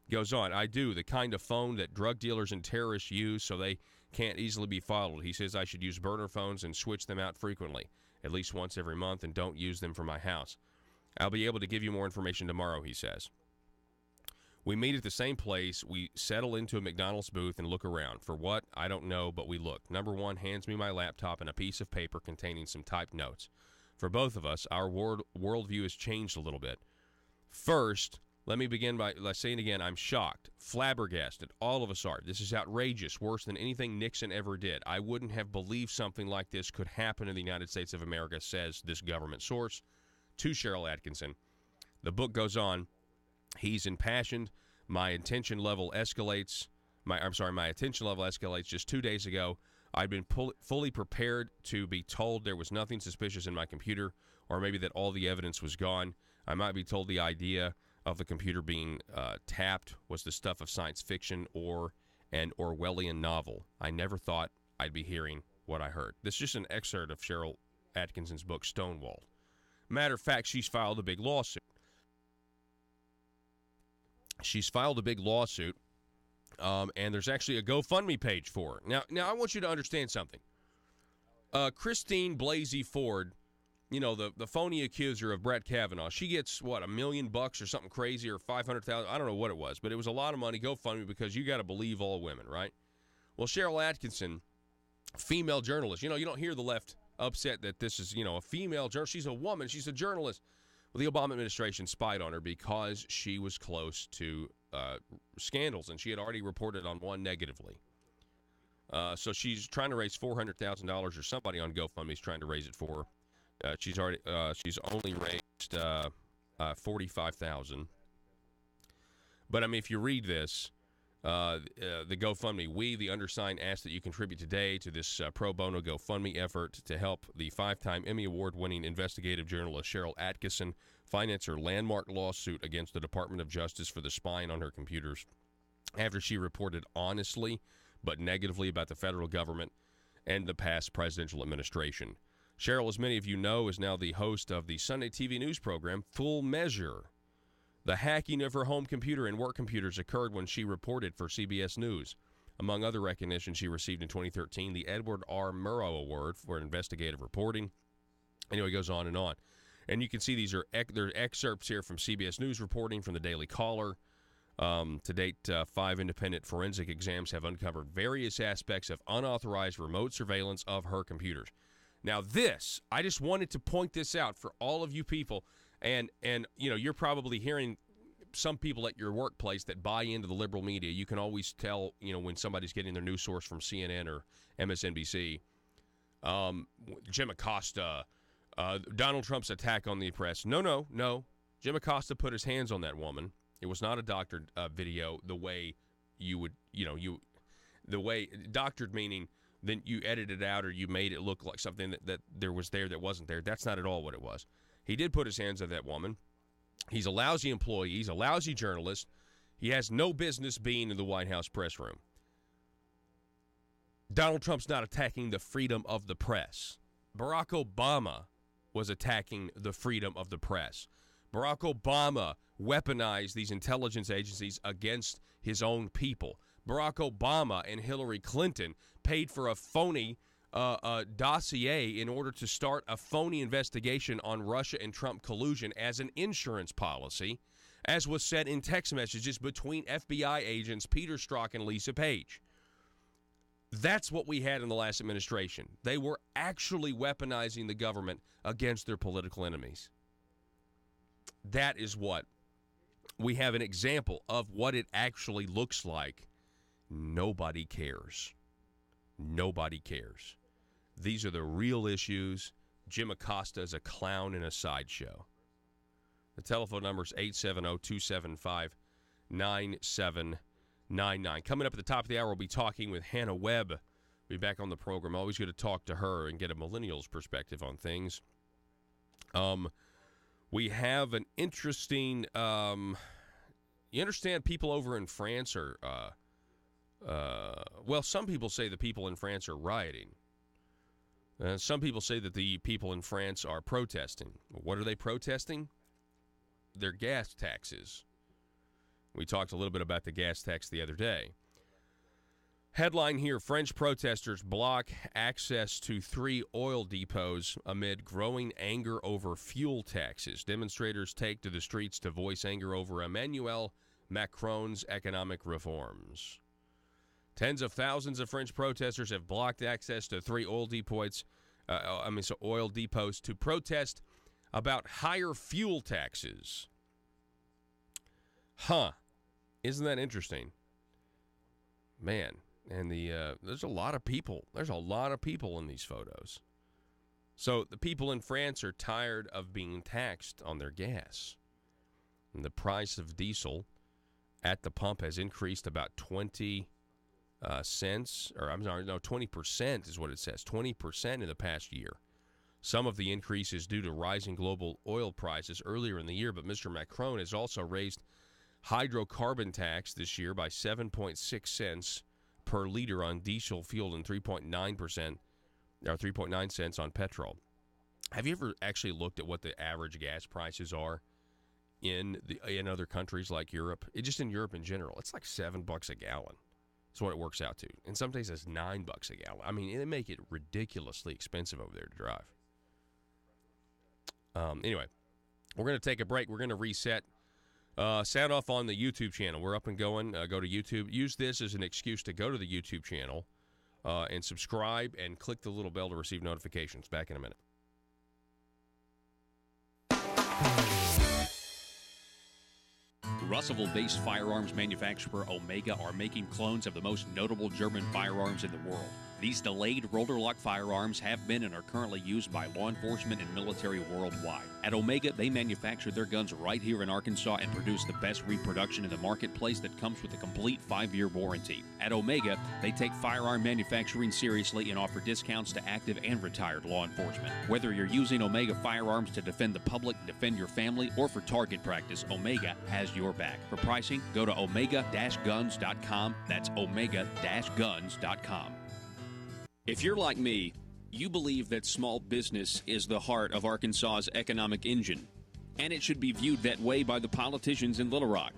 Goes on, I do, the kind of phone that drug dealers and terrorists use so they can't easily be followed. He says I should use burner phones and switch them out frequently, at least once every month, and don't use them for my house. I'll be able to give you more information tomorrow, he says. We meet at the same place. We settle into a McDonald's booth and look around. For what? I don't know, but we look. Number one hands me my laptop and a piece of paper containing some typed notes. For both of us, our worldview has changed a little bit. First, let me begin by saying again, I'm shocked, flabbergasted. All of us are. This is outrageous, worse than anything Nixon ever did. I wouldn't have believed something like this could happen in the United States of America, says this government source to Cheryl Atkinson. The book goes on. He's impassioned. My attention level escalates. My attention level escalates. Just 2 days ago, I'd been fully prepared to be told there was nothing suspicious in my computer, or maybe that all the evidence was gone. I might be told the idea of the computer being tapped was the stuff of science fiction or an Orwellian novel. I never thought I'd be hearing what I heard. This is just an excerpt of Cheryl Atkinson's book, Stonewalled. Matter of fact, she's filed a big lawsuit. And there's actually a GoFundMe page for her. Now I want you to understand something. Christine Blasey Ford, the phony accuser of Brett Kavanaugh, she gets, $1 million or something crazy, or $500,000. I don't know what it was, but it was a lot of money, GoFundMe, because you got to believe all women, right? Well, Cheryl Atkinson, female journalist. You don't hear the left upset that this is, a female journalist. She's a woman. She's a journalist. Well, the Obama administration spied on her because she was close to scandals, and she had already reported on one negatively. So she's trying to raise $400,000, or somebody on GoFundMe is trying to raise it for her. She's only raised $45,000. But I mean, if you read this, the GoFundMe, we, the undersigned, ask that you contribute today to this pro bono GoFundMe effort to help the 5-time Emmy Award-winning investigative journalist Cheryl Atkinson finance her landmark lawsuit against the Department of Justice for the spying on her computers after she reported honestly but negatively about the federal government and the past presidential administration. Cheryl, as many of you know, is now the host of the Sunday TV news program Full Measure. The hacking of her home computer and work computers occurred when she reported for CBS News. Among other recognition she received in 2013, the Edward R. Murrow Award for investigative reporting. Anyway, it goes on. And you can see there are excerpts here from CBS News reporting from the Daily Caller. To date, 5 independent forensic exams have uncovered various aspects of unauthorized remote surveillance of her computers. Now I just wanted to point this out for all of you people. And you're probably hearing some people at your workplace that buy into the liberal media. You can always tell, when somebody's getting their news source from CNN or MSNBC. Jim Acosta, Donald Trump's attack on the press. No. Jim Acosta put his hands on that woman. It was not a doctored video the way you would, the way doctored meaning then you edited it out or you made it look like something that there was there that wasn't there. That's not at all what it was. He did put his hands on that woman. He's a lousy employee. He's a lousy journalist. He has no business being in the White House press room. Donald Trump's not attacking the freedom of the press. Barack Obama was attacking the freedom of the press. Barack Obama weaponized these intelligence agencies against his own people. Barack Obama and Hillary Clinton paid for a phony dossier in order to start a phony investigation on Russia and Trump collusion as an insurance policy, as was said in text messages between FBI agents Peter Strzok and Lisa Page. That's what we had in the last administration. They were actually weaponizing the government against their political enemies. That is what we have an example of what it actually looks like. Nobody cares. Nobody cares. These are the real issues. Jim Acosta is a clown in a sideshow. The telephone number is 870-275-9799. Coming up at the top of the hour, we'll be talking with Hannah Webb. We'll be back on the program. Always good to talk to her and get a millennial's perspective on things. We have an interesting. You understand, people over in France are. Well, some people say the people in France are rioting. Some people say that the people in France are protesting. What are they protesting? Their gas taxes. We talked a little bit about the gas tax the other day. Headline here, French protesters block access to 3 oil depots amid growing anger over fuel taxes. Demonstrators take to the streets to voice anger over Emmanuel Macron's economic reforms. Tens of thousands of French protesters have blocked access to 3 oil depots to protest about higher fuel taxes. Isn't that interesting? Man, and there's a lot of people. There's a lot of people in these photos. So the people in France are tired of being taxed on their gas. And the price of diesel at the pump has increased about 20 cents, or 20% is what it says, 20% in the past year. Some of the increase is due to rising global oil prices earlier in the year, but Mr. Macron has also raised hydrocarbon tax this year by 7.6 cents per liter on diesel fuel and 3.9 cents on petrol. Have you ever actually looked at what the average gas prices are in other countries like Europe? Just in Europe in general, it's like $7 a gallon. That's what it works out to. And some days it's $9 a gallon. I mean, they make it ridiculously expensive over there to drive. Anyway, we're going to take a break. We're going to reset. Sound off on the YouTube channel. We're up and going. Go to YouTube. Use this as an excuse to go to the YouTube channel and subscribe and click the little bell to receive notifications. Back in a minute. Russellville-based firearms manufacturer Omega are making clones of the most notable German firearms in the world. These delayed rotor-lock firearms have been and are currently used by law enforcement and military worldwide. At Omega, they manufacture their guns right here in Arkansas and produce the best reproduction in the marketplace that comes with a complete 5-year warranty. At Omega, they take firearm manufacturing seriously and offer discounts to active and retired law enforcement. Whether you're using Omega firearms to defend the public, defend your family, or for target practice, Omega has your back. For pricing, go to omega-guns.com. That's omega-guns.com. If you're like me, you believe that small business is the heart of Arkansas's economic engine, and it should be viewed that way by the politicians in Little Rock.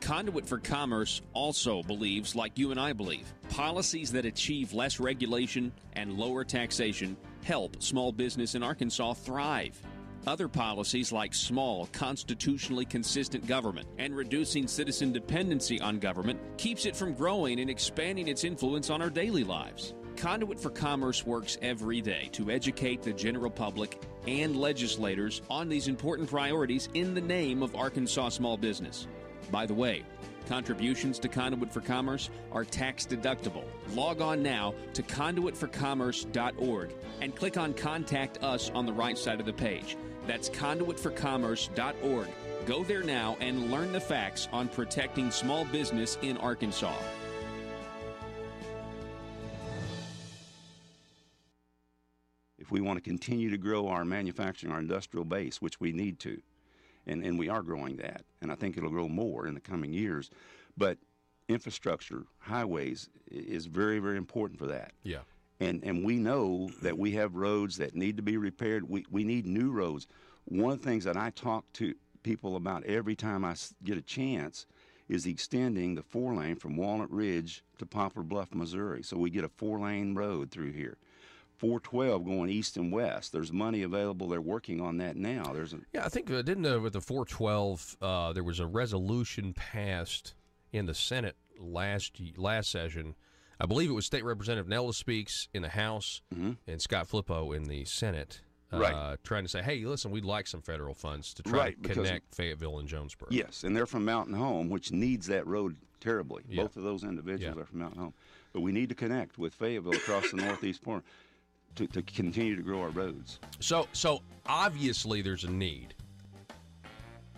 Conduit for Commerce also believes, like you and I believe, policies that achieve less regulation and lower taxation help small business in Arkansas thrive. Other policies like small, constitutionally consistent government and reducing citizen dependency on government keeps it from growing and expanding its influence on our daily lives. Conduit for Commerce works every day to educate the general public and legislators on these important priorities in the name of Arkansas small business. By the way, contributions to Conduit for Commerce are tax deductible. Log on now to conduitforcommerce.org and click on Contact Us on the right side of the page. That's conduitforcommerce.org. Go there now and learn the facts on protecting small business in Arkansas. If we want to continue to grow our manufacturing, our industrial base, which we need to, and we are growing that, and I think it'll grow more in the coming years, but infrastructure, highways is very, very important for that. Yeah. And we know that we have roads that need to be repaired. We need new roads. One of the things that I talk to people about every time I get a chance is extending the 4-lane from Walnut Ridge to Poplar Bluff, Missouri. So we get a 4-lane road through here. 412 going east and west. There's money available. They're working on that now. I think with the 412 there was a resolution passed in the Senate last session. I believe it was State Representative Nella Speaks in the House and Scott Flippo in the Senate, trying to say, hey, listen, we'd like some federal funds to try to connect Fayetteville and Jonesboro. Yes, and they're from Mountain Home, which needs that road terribly. Yeah. Both of those individuals are from Mountain Home. But we need to connect with Fayetteville across the northeast corner to continue to grow our roads. So obviously there's a need.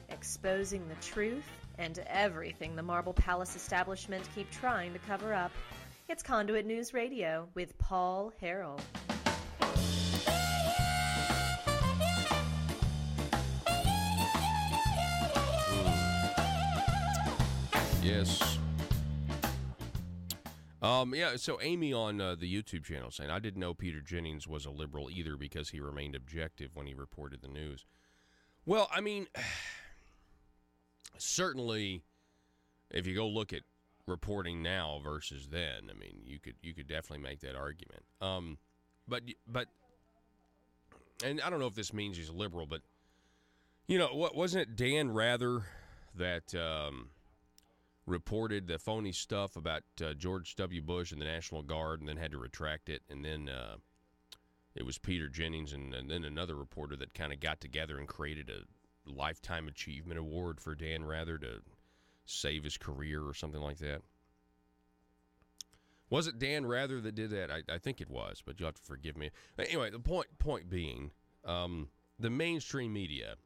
Exposing the truth and everything the Marble Palace establishment keep trying to cover up. It's Conduit News Radio with Paul Harrell. Yes. Yeah, so Amy on the YouTube channel saying, I didn't know Peter Jennings was a liberal either because he remained objective when he reported the news. Well, I mean, certainly, if you go look at reporting now versus then, I mean, you could definitely make that argument. But, and I don't know if this means he's a liberal, but, you know, what wasn't it Dan Rather that reported the phony stuff about George W. Bush and the National Guard and then had to retract it, and then it was Peter Jennings and then another reporter that kind of got together and created a Lifetime Achievement Award for Dan Rather to save his career or something like that. Was it Dan Rather that did that? I think it was, but you'll have to forgive me. Anyway, the point being, the mainstream media,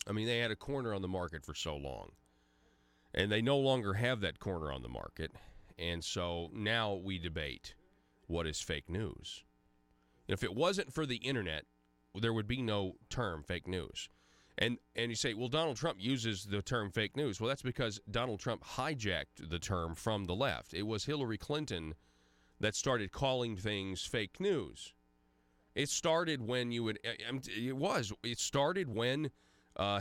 I mean, they had a corner on the market for so long, and they no longer have that corner on the market, and so now we debate what is fake news. If it wasn't for the internet, there would be no term fake news. And you say, well, Donald Trump uses the term fake news. Well, that's because Donald Trump hijacked the term from the left. It was Hillary Clinton that started calling things fake news. It started when it started when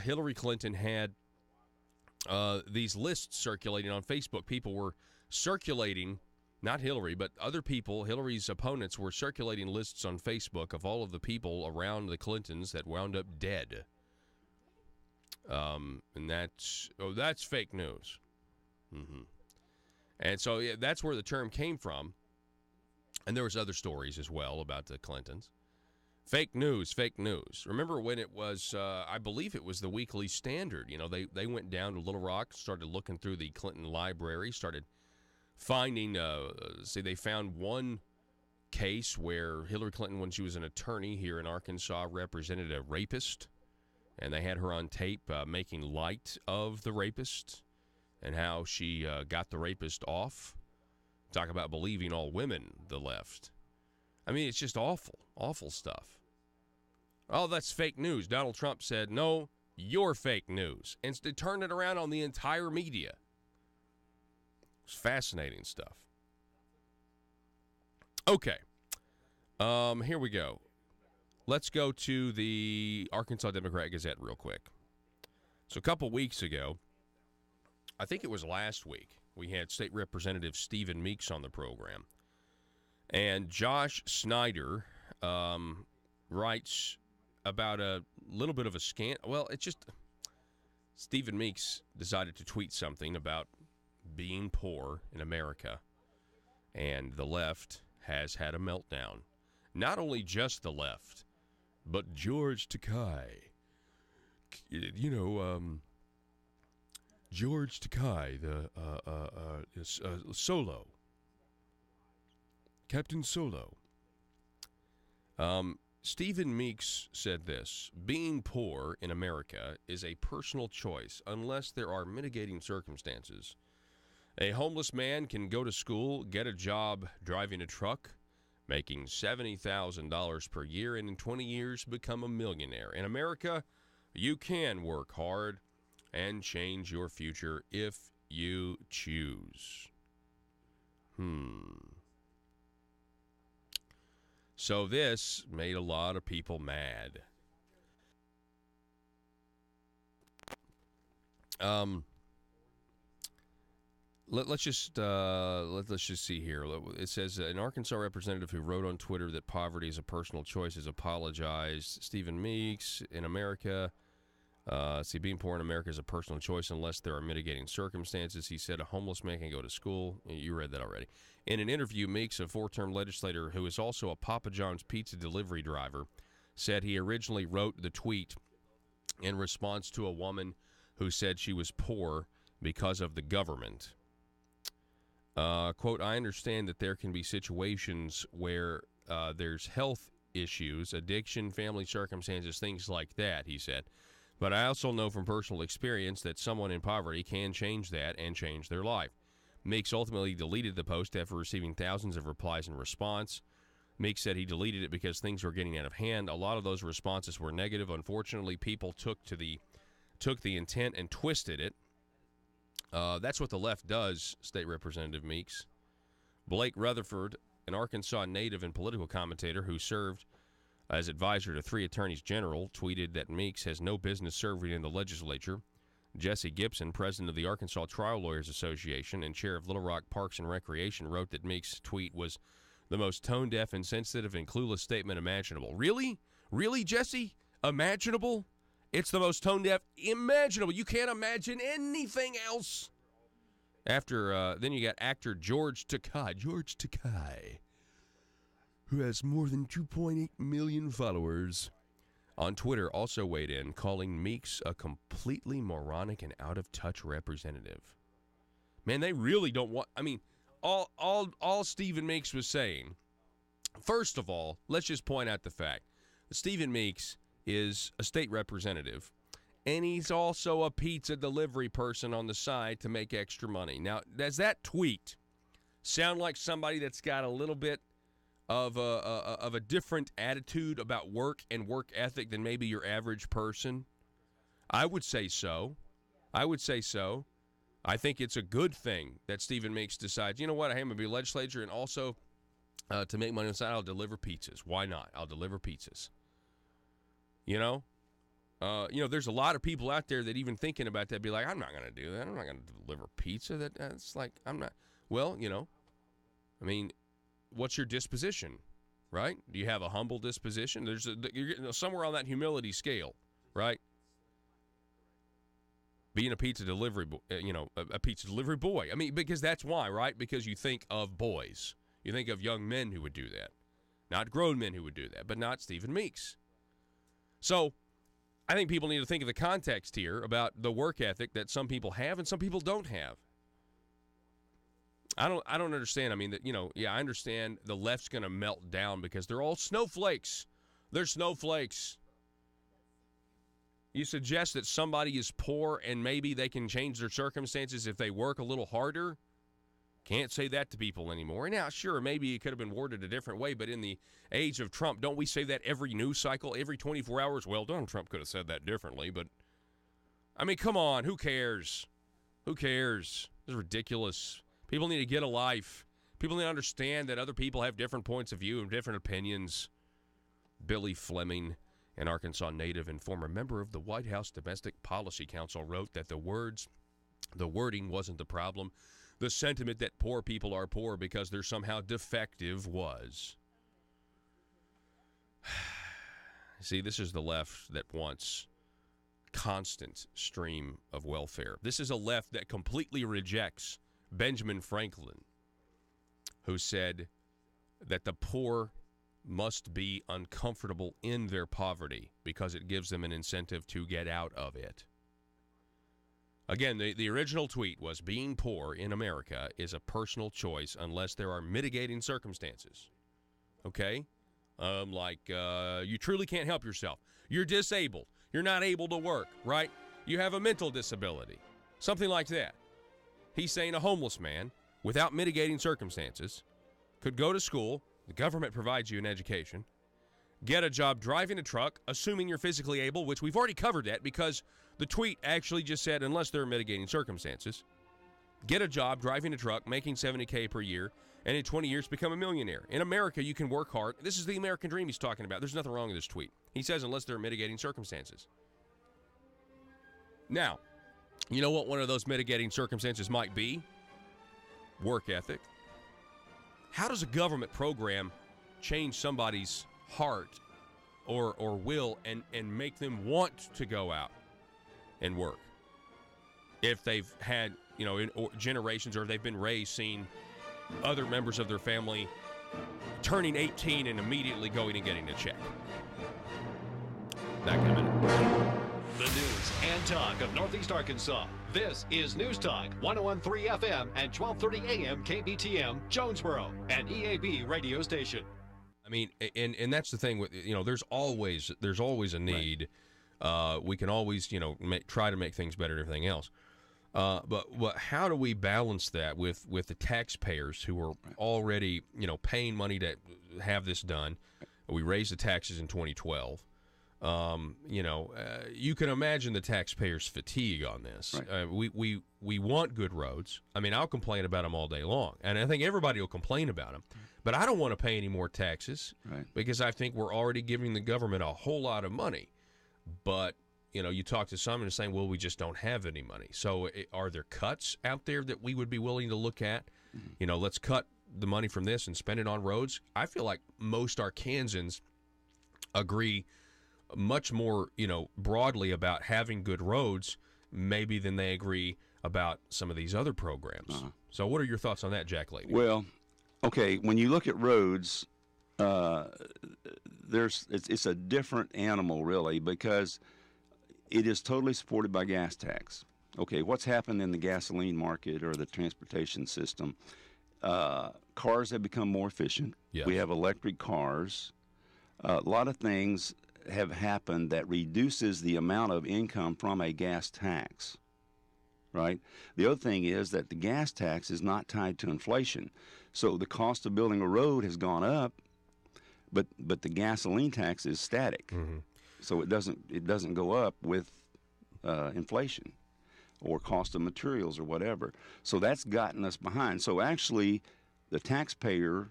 Hillary Clinton had these lists circulating on Facebook. People were circulating, not Hillary, but other people, Hillary's opponents, were circulating lists on Facebook of all of the people around the Clintons that wound up dead. And that's fake news. Mm-hmm. And so that's where the term came from. And there was other stories as well about the Clintons. Fake news, fake news. Remember when it was, I believe it was the Weekly Standard. You know, they went down to Little Rock, started looking through the Clinton library, started finding, they found one case where Hillary Clinton, when she was an attorney here in Arkansas, represented a rapist. And they had her on tape making light of the rapist and how she got the rapist off. Talk about believing all women, the left. I mean, it's just awful, awful stuff. Oh, that's fake news. Donald Trump said, no, you're fake news. And they turned it around on the entire media. It's fascinating stuff. Okay. Here we go. Let's go to the Arkansas Democrat-Gazette real quick. So a couple weeks ago, I think it was last week, we had State Representative Stephen Meeks on the program. And Josh Snyder writes about a little bit of a scandal. Well, it's just Stephen Meeks decided to tweet something about being poor in America. And the left has had a meltdown. Not only just the left, but George Takei, George Takei, the Solo, Captain Solo. Stephen Meeks said this: being poor in America is a personal choice unless there are mitigating circumstances. A homeless man can go to school, get a job driving a truck, making $70,000 per year, and in 20 years become a millionaire. In America, you can work hard and change your future if you choose. So this made a lot of people mad. Let's just see here. It says an Arkansas representative who wrote on Twitter that poverty is a personal choice has apologized. Stephen Meeks, in America, being poor in America is a personal choice unless there are mitigating circumstances. He said a homeless man can go to school. You read that already. In an interview, Meeks, a four-term legislator who is also a Papa John's pizza delivery driver, said he originally wrote the tweet in response to a woman who said she was poor because of the government. Quote, I understand that there can be situations where there's health issues, addiction, family circumstances, things like that, he said. But I also know from personal experience that someone in poverty can change that and change their life. Meeks ultimately deleted the post after receiving thousands of replies in response. Meeks said he deleted it because things were getting out of hand. A lot of those responses were negative. Unfortunately, people took the intent and twisted it. That's what the left does, State Representative Meeks. Blake Rutherford, an Arkansas native and political commentator who served as advisor to 3 attorneys general, tweeted that Meeks has no business serving in the legislature. Jesse Gibson, president of the Arkansas Trial Lawyers Association and chair of Little Rock Parks and Recreation, wrote that Meeks' tweet was the most tone-deaf, insensitive, and clueless statement imaginable. Really? Really, Jesse? Imaginable? It's the most tone-deaf imaginable. You can't imagine anything else. After, then you got actor George Takei, who has more than 2.8 million followers on Twitter, also weighed in, calling Meeks a completely moronic and out-of-touch representative. Man, they really don't want... I mean, all Stephen Meeks was saying... First of all, let's just point out the fact that Stephen Meeks is a state representative, and he's also a pizza delivery person on the side to make extra money. Now, does that tweet sound like somebody that's got a little bit of a different attitude about work and work ethic than maybe your average person? I would say so. I think it's a good thing that Stephen Meeks decides, you know what, I am going to be a legislator, and also to make money on the side, I'll deliver pizzas. Why not? I'll deliver pizzas. You know, there's a lot of people out there that even thinking about that be like, I'm not going to do that. I'm not going to deliver pizza. That's like, I'm not. Well, I mean, what's your disposition, right? Do you have a humble disposition? You're somewhere on that humility scale, right? Being a pizza delivery, a pizza delivery boy. I mean, because that's why, right? Because you think of boys. You think of young men who would do that. Not grown men who would do that, but not Stephen Meeks. So I think people need to think of the context here about the work ethic that some people have and some people don't have. I don't understand. I mean, I understand the left's going to melt down because they're all snowflakes. They're snowflakes. You suggest that somebody is poor and maybe they can change their circumstances if they work a little harder? Can't say that to people anymore. Now, sure, maybe it could have been worded a different way, but in the age of Trump, don't we say that every news cycle, every 24 hours? Well, Donald Trump could have said that differently, but, I mean, come on, who cares? Who cares? It's ridiculous. People need to get a life. People need to understand that other people have different points of view and different opinions. Billy Fleming, an Arkansas native and former member of the White House Domestic Policy Council, wrote that the wording wasn't the problem. The sentiment that poor people are poor because they're somehow defective was. See, this is the left that wants constant stream of welfare. This is a left that completely rejects Benjamin Franklin, who said that the poor must be uncomfortable in their poverty because it gives them an incentive to get out of it. Again, the original tweet was, being poor in America is a personal choice unless there are mitigating circumstances. Okay? You truly can't help yourself. You're disabled. You're not able to work, right? You have a mental disability. Something like that. He's saying a homeless man, without mitigating circumstances, could go to school, the government provides you an education, get a job driving a truck, assuming you're physically able, which we've already covered that because the tweet actually just said, unless there are mitigating circumstances, get a job driving a truck, making $70K per year, and in 20 years become a millionaire. In America, you can work hard. This is the American dream he's talking about. There's nothing wrong with this tweet. He says, unless there are mitigating circumstances. Now, you know what one of those mitigating circumstances might be? Work ethic. How does a government program change somebody's heart or will and make them want to go out and work? If they've had, in generations, or they've been raised seeing other members of their family turning 18 and immediately going and getting a check. Back in a minute. The news and talk of Northeast Arkansas. This is News Talk 101.3 FM and 12:30 AM KBTM Jonesboro, an EAB radio station. I mean, and that's the thing with, there's always a need. Right. We can always, try to make things better and everything else. But how do we balance that with the taxpayers who are already, paying money to have this done? We raised the taxes in 2012. You can imagine the taxpayers' fatigue on this. Right. We want good roads. I mean, I'll complain about them all day long, and I think everybody will complain about them. But I don't want to pay any more taxes because I think we're already giving the government a whole lot of money. But you talk to some and they're saying, well, we just don't have any money. So are there cuts out there that we would be willing to look at? Mm-hmm. Let's cut the money from this and spend it on roads. I feel like most Arkansans agree much more, broadly about having good roads maybe than they agree about some of these other programs. Uh-huh. So what are your thoughts on that, Jack Layton? Well, okay, when you look at roads, it's a different animal, really, because it is totally supported by gas tax. Okay, what's happened in the gasoline market or the transportation system? Cars have become more efficient. Yes. We have electric cars. A lot of things have happened that reduces the amount of income from a gas tax, right? The other thing is that the gas tax is not tied to inflation. So the cost of building a road has gone up, but the gasoline tax is static. Mm-hmm. So it doesn't go up with inflation or cost of materials or whatever. So that's gotten us behind. So actually, the taxpayer,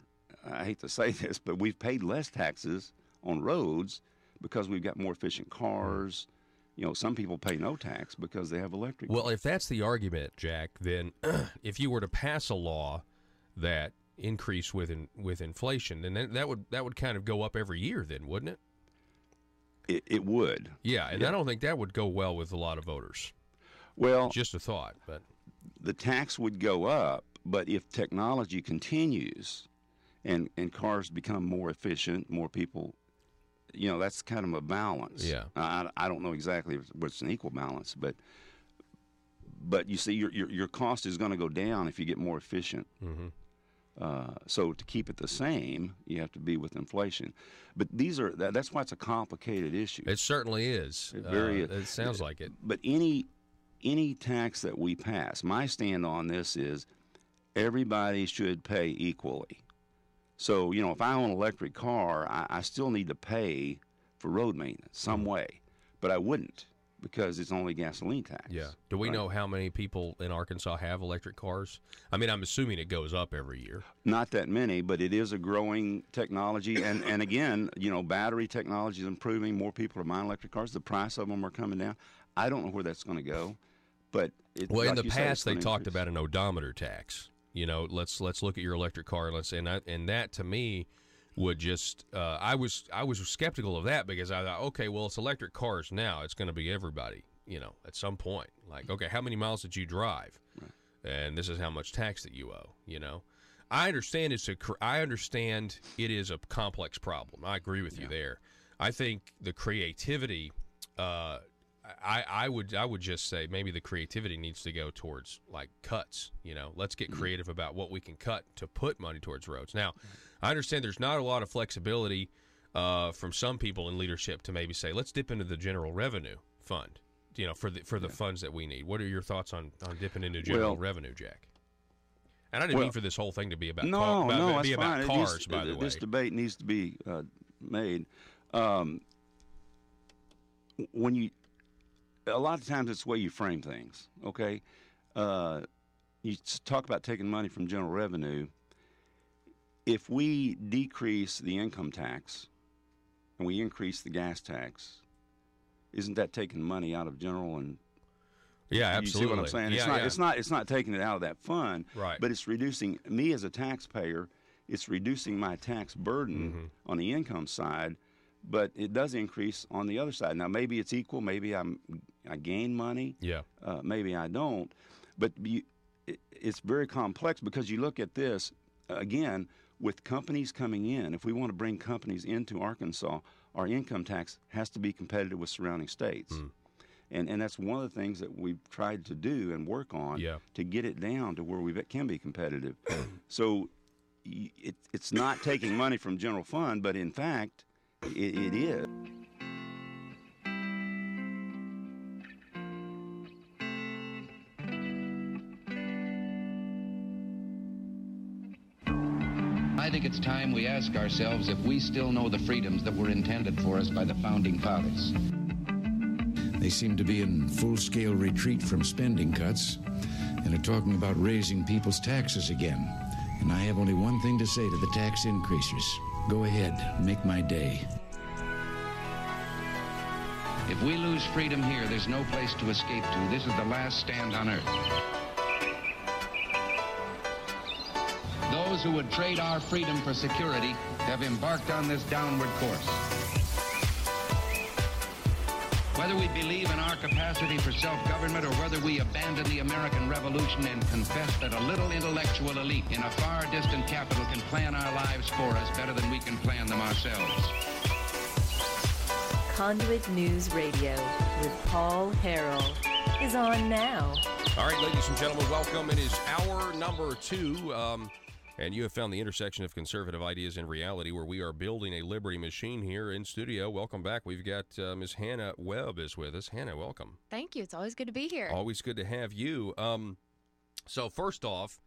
I hate to say this, but we've paid less taxes on roads because we've got more efficient cars. Some people pay no tax because they have electric cars. Well, if that's the argument, Jack, then if you were to pass a law that increased with inflation, then that would kind of go up every year then, wouldn't it? It would. Yeah, and I don't think that would go well with a lot of voters. Well, just a thought, but the tax would go up, but if technology continues and cars become more efficient, more people, that's kind of a balance. Yeah. I don't know exactly what's an equal balance, but you see, your cost is going to go down if you get more efficient. Mm-hmm. So to keep it the same, you have to be with inflation. But that's why it's a complicated issue. It certainly is. It sounds like it. But any tax that we pass, my stand on this is everybody should pay equally. So, if I own an electric car, I still need to pay for road maintenance some way, but I wouldn't because it's only gasoline tax. Yeah. Do we know how many people in Arkansas have electric cars? I mean, I'm assuming it goes up every year. Not that many, but it is a growing technology. And again, battery technology is improving. More people are buying electric cars. The price of them are coming down. I don't know where that's going to go. But in the past, they talked about an odometer tax. Let's look at your electric car, and that to me would just I was skeptical of that because I thought, okay, well, it's electric cars now, it's going to be everybody, at some point. Like, okay, how many miles did you drive? Right. And this is how much tax that you owe. I understand it is a complex problem. I agree with you there. I think the creativity. I would just say maybe the creativity needs to go towards like cuts. Let's get creative about what we can cut to put money towards roads. Now, I understand there's not a lot of flexibility from some people in leadership to maybe say let's dip into the general revenue fund. For the funds that we need. What are your thoughts on dipping into general revenue, Jack? And I didn't mean for this whole thing to be about about cars. By the way, this debate needs to be made. A lot of times it's the way you frame things, okay? You talk about taking money from general revenue. If we decrease the income tax and we increase the gas tax, isn't that taking money out of general and Yeah, absolutely. You see what I'm saying? It's not taking it out of that fund, right? But it's reducing me as a taxpayer. It's reducing my tax burden on the income side, but it does increase on the other side. Now, maybe it's equal. Maybe I gain money. Yeah. Maybe I don't. But it's very complex because you look at this, again, with companies coming in. If we want to bring companies into Arkansas, our income tax has to be competitive with surrounding states. And that's one of the things that we've tried to do and work on to get it down to where we can be competitive. So it's not taking money from general fund, but in fact, it is. I think it's time we ask ourselves if we still know the freedoms that were intended for us by the Founding Fathers. They seem to be in full-scale retreat from spending cuts and are talking about raising people's taxes again. And I have only one thing to say to the tax increasers. Go ahead, make my day. If we lose freedom here, there's no place to escape to. This is the last stand on earth. Those who would trade our freedom for security have embarked on this downward course. Whether we believe in our capacity for self-government or whether we abandon the American Revolution and confess that a little intellectual elite in a far distant capital can plan our lives for us better than we can plan them ourselves. Conduit News Radio with Paul Harrell is on now. All right, ladies and gentlemen, welcome. It is hour number 2. And you have found the intersection of conservative ideas and reality, where we are building a liberty machine here in studio. Welcome back. We've got Ms. Hannah Webb is with us. Hannah, welcome. Thank you. It's always good to be here. Always good to have you. So first off,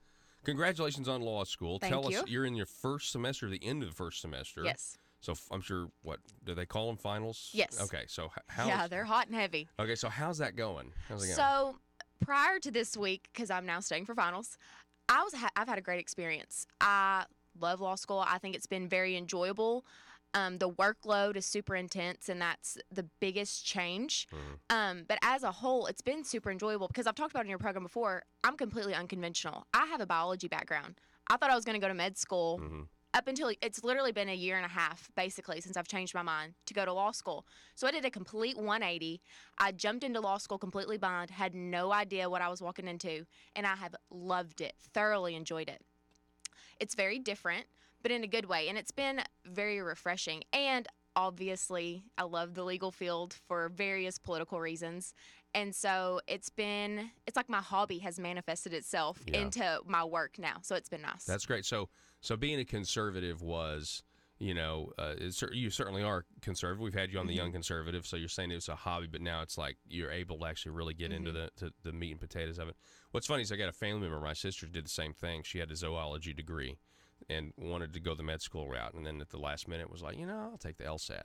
congratulations on law school. Thank you. Tell us, you're in your first semester, the end of the first semester. Yes. So I'm sure, what, do they call them finals? Yes. Okay, so yeah, they're hot and heavy. Okay, so how's that going? So prior to this week, because I'm now studying for finals, I've had a great experience. I love law school. I think it's been very enjoyable. The workload is super intense, and that's the biggest change. But as a whole, it's been super enjoyable because I've talked about it in your program before. I'm completely unconventional. I have a biology background. I thought I was going to go to med school up until it's literally been a year and a half, basically, since I've changed my mind to go to law school. So I did a complete 180. I jumped into law school completely blind, had no idea what I was walking into, and I have loved it, thoroughly enjoyed it. It's very different, but in a good way, and it's been very refreshing. And obviously, I love the legal field for various political reasons. And so it's like my hobby has manifested itself into my work now. So it's been nice. That's great. So being a conservative was, you certainly are conservative. We've had you on the Young Conservative, so you're saying it was a hobby, but now it's like you're able to actually really get into the meat and potatoes of it. What's funny is I got a family member, my sister did the same thing. She had a zoology degree and wanted to go the med school route, and then at the last minute was like, I'll take the LSAT.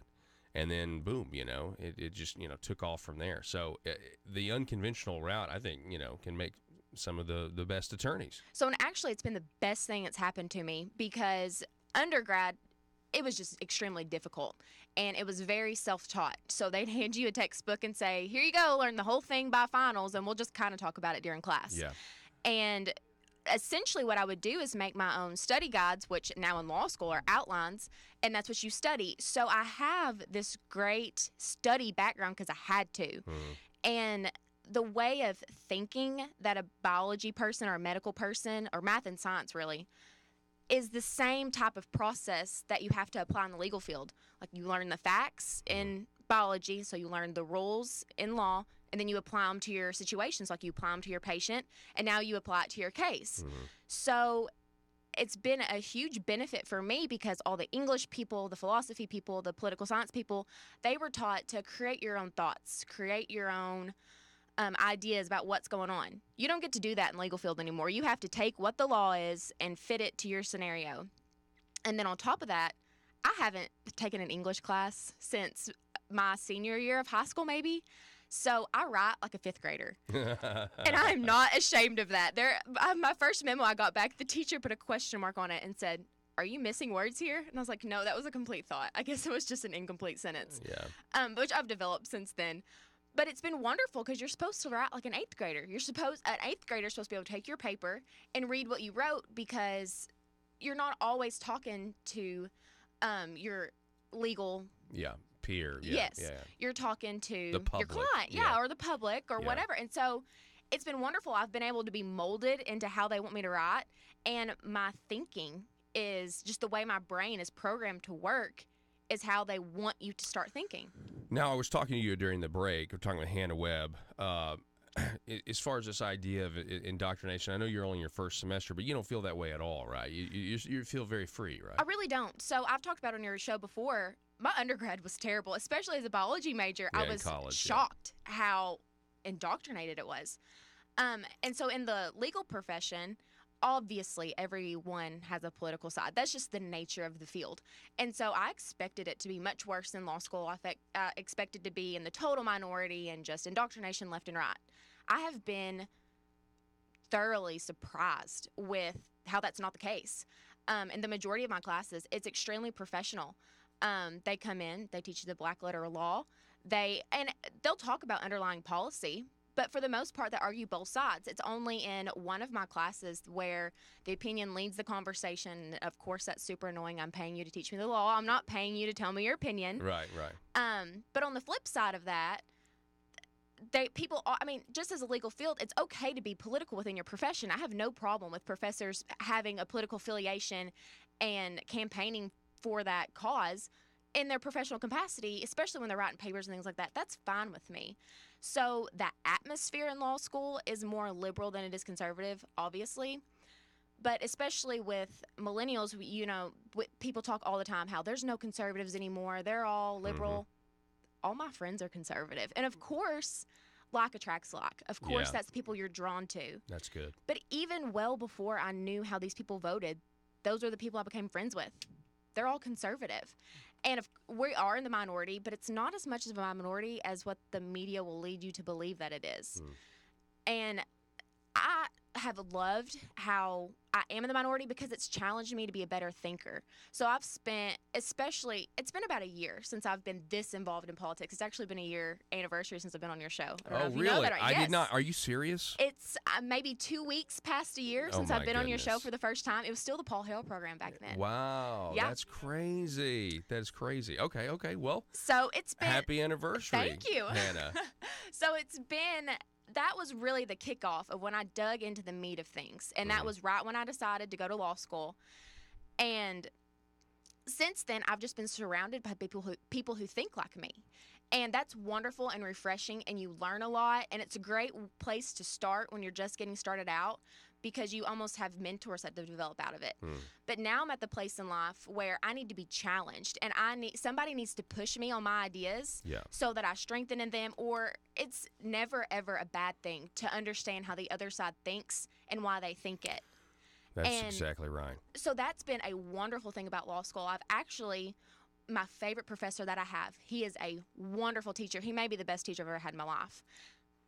And then, boom, it just, took off from there. So the unconventional route, I think, can make some of the best attorneys. So, and actually, it's been the best thing that's happened to me because undergrad, it was just extremely difficult. And it was very self-taught. So they'd hand you a textbook and say, here you go, learn the whole thing by finals, and we'll just kind of talk about it during class. Yeah. And essentially what I would do is make my own study guides, which now in law school are outlines, and that's what you study. So I have this great study background because I had to. And the way of thinking that a biology person or a medical person, or math and science really, is the same type of process that you have to apply in the legal field. Like you learn the facts in biology, so you learn the rules in law, and then you apply them to your situations, like you apply them to your patient, and now you apply it to your case. So it's been a huge benefit for me because all the English people, the philosophy people, the political science people, they were taught to create your own thoughts, create your own ideas about what's going on. You don't get to do that in legal field anymore. You have to take what the law is and fit it to your scenario. And then on top of that, I haven't taken an English class since my senior year of high school, maybe. So I write like a fifth grader. And I am not ashamed of that. My first memo I got back, the teacher put a question mark on it and said, "Are you missing words here?" And I was like, no, that was a complete thought. I guess it was just an incomplete sentence. Yeah. Which I've developed since then. But it's been wonderful because you're supposed to write like an eighth grader. An eighth grader is supposed to be able to take your paper and read what you wrote because you're not always talking to your legal peer. Yes. Yeah. You're talking to your client, or the public or whatever. And so it's been wonderful. I've been able to be molded into how they want me to write. And my thinking is just the way my brain is programmed to work is how they want you to start thinking. Now, I was talking to you during the break. We're talking with Hannah Webb. As far as this idea of indoctrination, I know you're only in your first semester, but you don't feel that way at all, right? You feel very free, right? I really don't. So I've talked about on your show before, my undergrad was terrible, especially as a biology major. I was shocked how indoctrinated it was. And so in the legal profession, obviously everyone has a political side. That's just the nature of the field. And so I expected it to be much worse than law school. I expected to be in the total minority and just indoctrination left and right. I have been thoroughly surprised with how that's not the case. In the majority of my classes, it's extremely professional. They come in, they teach you the black letter law. They'll talk about underlying policy, but for the most part, they argue both sides. It's only in one of my classes where the opinion leads the conversation. Of course, that's super annoying. I'm paying you to teach me the law. I'm not paying you to tell me your opinion. Right. But on the flip side of that, just as a legal field, it's okay to be political within your profession. I have no problem with professors having a political affiliation and campaigning for that cause in their professional capacity, especially when they're writing papers and things like that. That's fine with me. So the atmosphere in law school is more liberal than it is conservative, obviously. But especially with millennials, people talk all the time how there's no conservatives anymore. They're all liberal. All my friends are conservative. And of course, like attracts like. Of course, that's the people you're drawn to. That's good. But even well before I knew how these people voted, those are the people I became friends with. They're all conservative. And we are in the minority, but it's not as much of a minority as what the media will lead you to believe that it is. And I have loved how I am in the minority because it's challenged me to be a better thinker. So I've spent, it's been about a year since I've been this involved in politics. It's actually been a year anniversary since I've been on your show. I don't know if you really? know that. I did not. Are you serious? It's maybe 2 weeks past a year since I've been on your show for the first time. It was still the Paul Harrell program back then. Wow. Yeah. That's crazy. That is crazy. Okay. Well, so it's been happy anniversary. Thank you, Hannah. So it's been. That was really the kickoff of when I dug into the meat of things. And that was right when I decided to go to law school. And since then, I've just been surrounded by people who think like me. And that's wonderful and refreshing, and you learn a lot. And it's a great place to start when you're just getting started out because you almost have mentors that develop out of it. But now I'm at the place in life where I need to be challenged, and somebody needs to push me on my ideas so that I strengthen in them, or it's never, ever a bad thing to understand how the other side thinks and why they think it. That's exactly right. So that's been a wonderful thing about law school. My favorite professor that I have, he is a wonderful teacher. He may be the best teacher I've ever had in my life.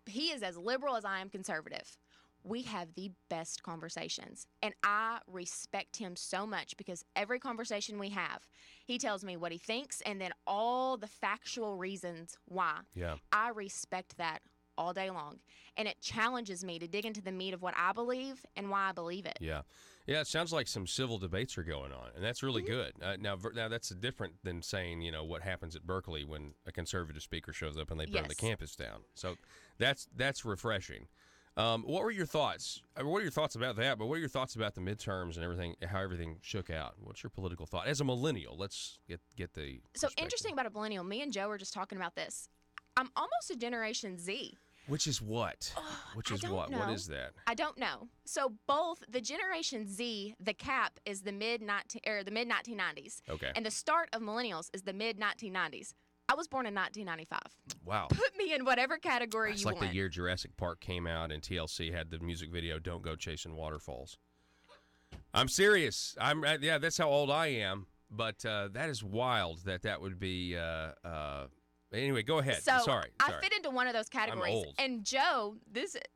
He is as liberal as I am conservative. We have the best conversations, and I respect him so much because every conversation we have, he tells me what he thinks and then all the factual reasons why. Yeah. I respect that all day long, and it challenges me to dig into the meat of what I believe and why I believe it. Yeah, it sounds like some civil debates are going on, and that's really good. Now that's different than saying, what happens at Berkeley when a conservative speaker shows up and they burn the campus down. So that's refreshing. What were your thoughts? What are your thoughts about that? But what are your thoughts about the midterms and everything? How everything shook out? What's your political thought as a millennial? Let's get the. So interesting about a millennial. Me and Joe were just talking about this. I'm almost a Generation Z. Which is what? Which is what? Know. What is that? I don't know. So both the Generation Z, the cap is the mid 1990s. Okay. And the start of millennials is the mid 1990s. I was born in 1995. Wow. Put me in whatever category it's you want. want. It's like the year Jurassic Park came out and TLC had the music video "Don't Go Chasing Waterfalls." I'm serious. That's how old I am. But that is wild. That would be. Anyway, go ahead. So Sorry. I fit into one of those categories. I'm old. And Joe,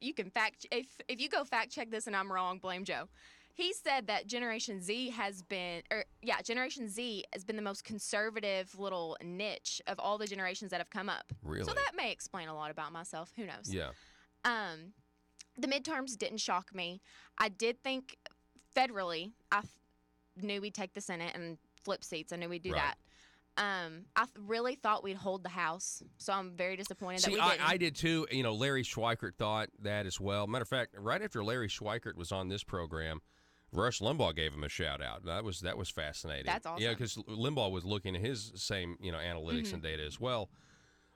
you can if you go fact check this and I'm wrong, blame Joe. He said that Generation Z has been the most conservative little niche of all the generations that have come up. Really? So that may explain a lot about myself. Who knows? Yeah. The midterms didn't shock me. I did think federally, I knew we'd take the Senate and flip seats. I knew we'd do that. I really thought we'd hold the House, so I'm very disappointed that we didn't. I did too. Larry Schweikert thought that as well. Matter of fact, right after Larry Schweikert was on this program, Rush Limbaugh gave him a shout out. That was fascinating. That's awesome. Yeah, because Limbaugh was looking at his same analytics and data as well.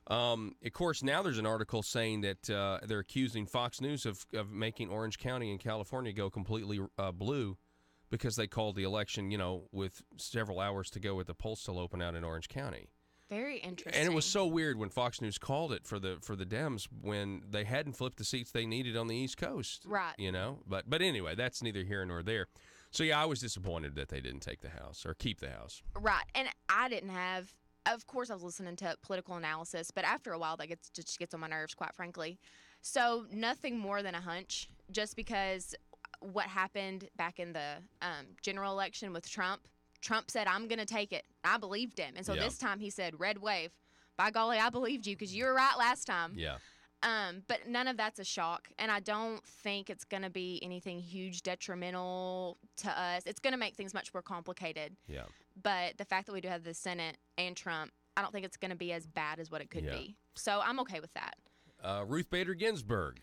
Of course, now there's an article saying that they're accusing Fox News of making Orange County in California go completely blue because they called the election, with several hours to go with the polls still open out in Orange County. Very interesting. And it was so weird when Fox News called it for the Dems when they hadn't flipped the seats they needed on the East Coast. Right. You know? But anyway, that's neither here nor there. So, yeah, I was disappointed that they didn't take the House or keep the House. Right. And I didn't have, of course, I was listening to political analysis, but after a while, that just gets on my nerves, quite frankly. So nothing more than a hunch, just because what happened back in the general election with Trump said, I'm going to take it. I believed him. And so this time he said, red wave. By golly, I believed you because you were right last time. Yeah. But none of that's a shock. And I don't think it's going to be anything huge detrimental to us. It's going to make things much more complicated. Yeah. But the fact that we do have the Senate and Trump, I don't think it's going to be as bad as what it could be. So I'm okay with that. Ruth Bader Ginsburg.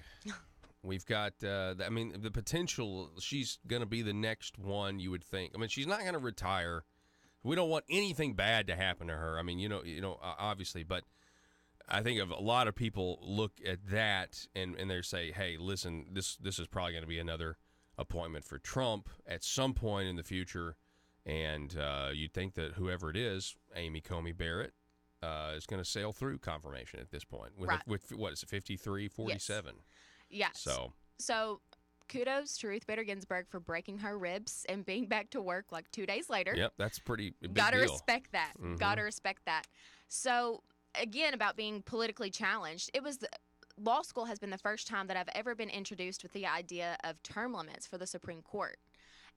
We've got, the potential, she's going to be the next one, you would think. I mean, she's not going to retire. We don't want anything bad to happen to her. I mean, obviously, but I think a lot of people look at that and they say, hey, listen, this is probably going to be another appointment for Trump at some point in the future. And you'd think that whoever it is, Amy Coney Barrett, is going to sail through confirmation at this point. With what is it, 53-47? Yes. So kudos to Ruth Bader Ginsburg for breaking her ribs and being back to work like 2 days later. Yep, that's pretty big Gotta deal. respect that. Mm-hmm. Gotta respect that. So, again, about being politically challenged, law school has been the first time that I've ever been introduced with the idea of term limits for the Supreme Court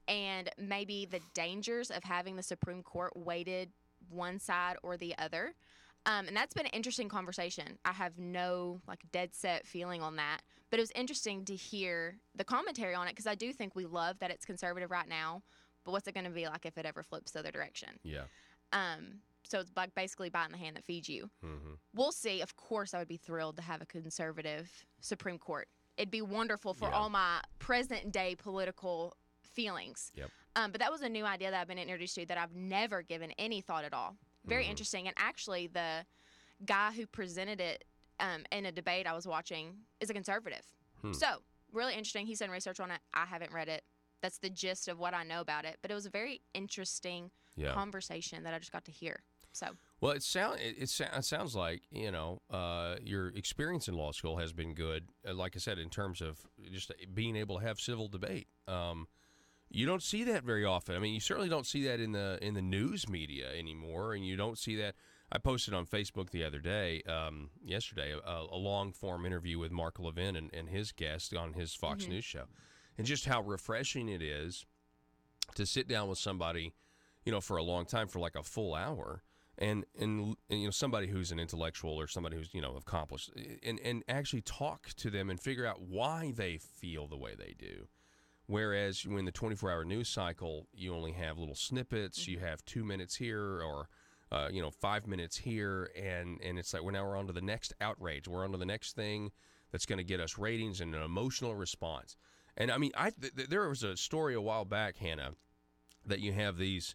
and maybe the dangers of having the Supreme Court weighted one side or the other. And that's been an interesting conversation. I have no dead set feeling on that, but it was interesting to hear the commentary on it because I do think we love that it's conservative right now, but what's it going to be like if it ever flips the other direction? Yeah. So it's like basically biting the hand that feeds you. Mm-hmm. We'll see. Of course, I would be thrilled to have a conservative Supreme Court. It'd be wonderful for all my present day political feelings. Yep. But that was a new idea that I've been introduced to that I've never given any thought at all. Very interesting. And actually, the guy who presented it in a debate I was watching is a conservative. So, really interesting. He's done research on it. I haven't read it. That's the gist of what I know about it. But it was a very interesting conversation that I just got to hear. So. Well, it sounds like, your experience in law school has been good, like I said, in terms of just being able to have civil debate. You don't see that very often. I mean, you certainly don't see that in the news media anymore, and you don't see that. I posted on Facebook the other day, yesterday, a long-form interview with Mark Levin and his guest on his Fox News show, and just how refreshing it is to sit down with somebody, for a long time, for like a full hour, and somebody who's an intellectual or somebody who's accomplished, and actually talk to them and figure out why they feel the way they do. Whereas when the 24-hour news cycle, you only have little snippets. You have 2 minutes here or 5 minutes here, and it's like we're on to the next outrage. We're on to the next thing that's going to get us ratings and an emotional response. And I mean, there was a story a while back, Hannah, that you have these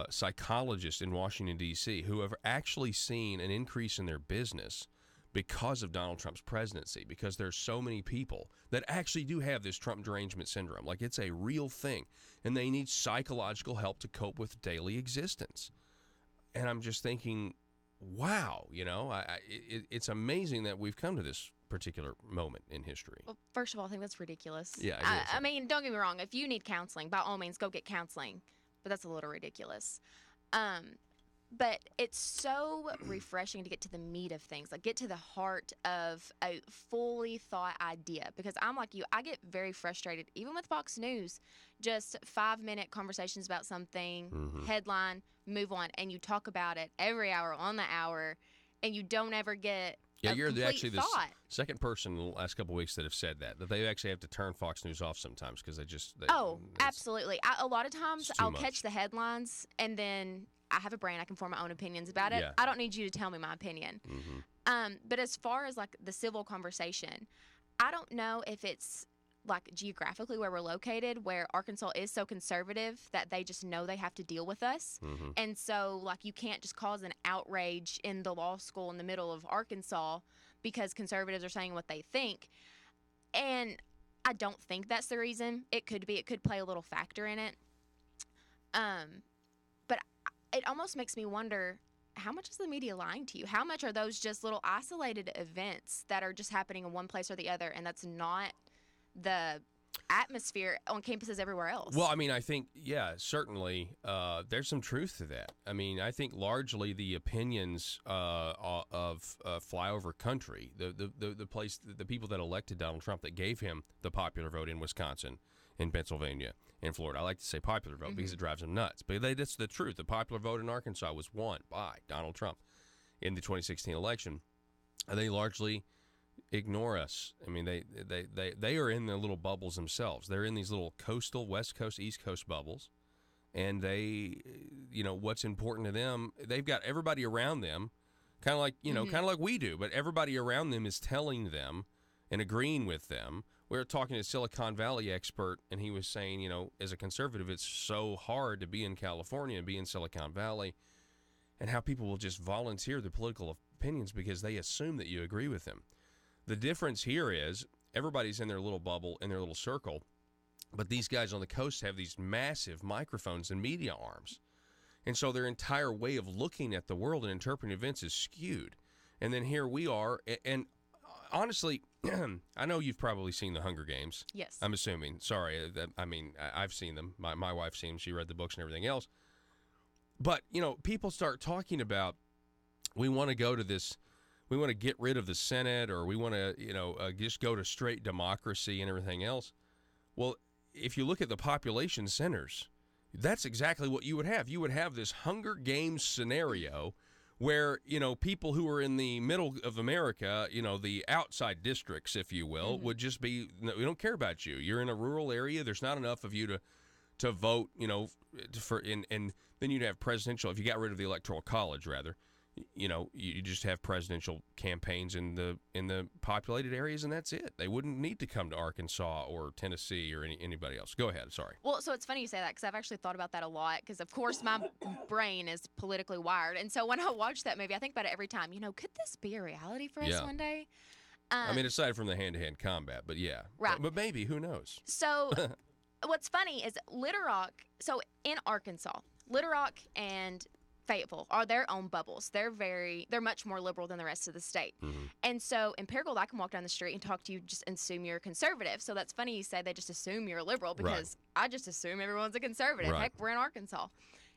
psychologists in Washington, D.C. who have actually seen an increase in their business because of Donald Trump's presidency, because there's so many people that actually do have this Trump derangement syndrome. Like, it's a real thing, and they need psychological help to cope with daily existence. And I'm just thinking, wow, it's amazing that we've come to this particular moment in history. Well, first of all, I think that's ridiculous. Yeah, I mean, don't get me wrong. If you need counseling, by all means, go get counseling. But that's a little ridiculous. But it's so refreshing to get to the meat of things, like get to the heart of a fully thought idea. Because I'm like you, I get very frustrated, even with Fox News, just 5-minute conversations about something, headline, move on, and you talk about it every hour on the hour, and you don't ever get you're actually the second person in the last couple of weeks that have said that they actually have to turn Fox News off sometimes because absolutely. A lot of times I'll catch the headlines and then I have a brain. I can form my own opinions about it. Yeah. I don't need you to tell me my opinion. But as far as like the civil conversation, I don't know if it's like geographically where we're located, where Arkansas is so conservative that they just know they have to deal with us. And so like you can't just cause an outrage in the law school in the middle of Arkansas because conservatives are saying what they think. And I don't think that's the reason. It could be. It could play a little factor in it. But it almost makes me wonder, how much is the media lying to you? How much are those just little isolated events that are just happening in one place or the other, and that's not the atmosphere on campuses everywhere else? Well, I mean, I think, certainly there's some truth to that. I mean, I think largely the opinions of flyover country, the place, the people that elected Donald Trump, that gave him the popular vote in Wisconsin, in Pennsylvania, in Florida. I like to say popular vote because it drives them nuts. But that's the truth. The popular vote in Arkansas was won by Donald Trump in the 2016 election. And they largely ignore us. I mean, they are in their little bubbles themselves. They're in these little coastal, West Coast, East Coast bubbles. And they, what's important to them, they've got everybody around them, kind of like, kind of like we do, but everybody around them is telling them and agreeing with them. We were talking to a Silicon Valley expert, and he was saying, as a conservative, it's so hard to be in California and be in Silicon Valley, and how people will just volunteer their political opinions because they assume that you agree with them. The difference here is everybody's in their little bubble, in their little circle, but these guys on the coast have these massive microphones and media arms. And so their entire way of looking at the world and interpreting events is skewed. And then here we are, and honestly, I know you've probably seen the Hunger Games. Yes. I'm assuming. Sorry. I mean, I've seen them. My wife's seen them. She read the books and everything else. But, people start talking about, we want to go to this, we want to get rid of the Senate, or we want to, just go to straight democracy and everything else. Well, if you look at the population centers, that's exactly what you would have. You would have this Hunger Games scenario where, people who are in the middle of America, the outside districts, if you will, would just be, we don't care about you. You're in a rural area. There's not enough of you to vote, and then you'd have presidential, if you got rid of the Electoral College, rather, you just have presidential campaigns in the populated areas, and that's it. They wouldn't need to come to Arkansas or Tennessee or anybody else. Go ahead. Sorry. Well, so it's funny you say that, because I've actually thought about that a lot, because, of course, my brain is politically wired. And so when I watch that movie, I think about it every time. Could this be a reality for us one day? I mean, aside from the hand-to-hand combat, but yeah. Right. But maybe, who knows? So what's funny is Little Rock, so in Arkansas, Little Rock and Fayetteville are their own bubbles. They're much more liberal than the rest of the state. Mm-hmm. And so in Paragould, I can walk down the street and talk to you just and assume you're a conservative. So that's funny you say they just assume you're a liberal, because I just assume everyone's a conservative. Right. Heck, we're in Arkansas.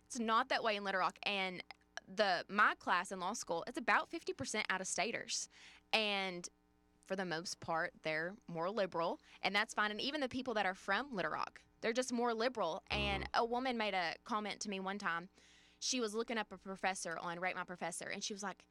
It's not that way in Little Rock. And my class in law school, it's about 50% out-of-staters. And for the most part, they're more liberal, and that's fine. And even the people that are from Little Rock, they're just more liberal. And a woman made a comment to me one time. She was looking up a professor on Rate My Professor, and she was like,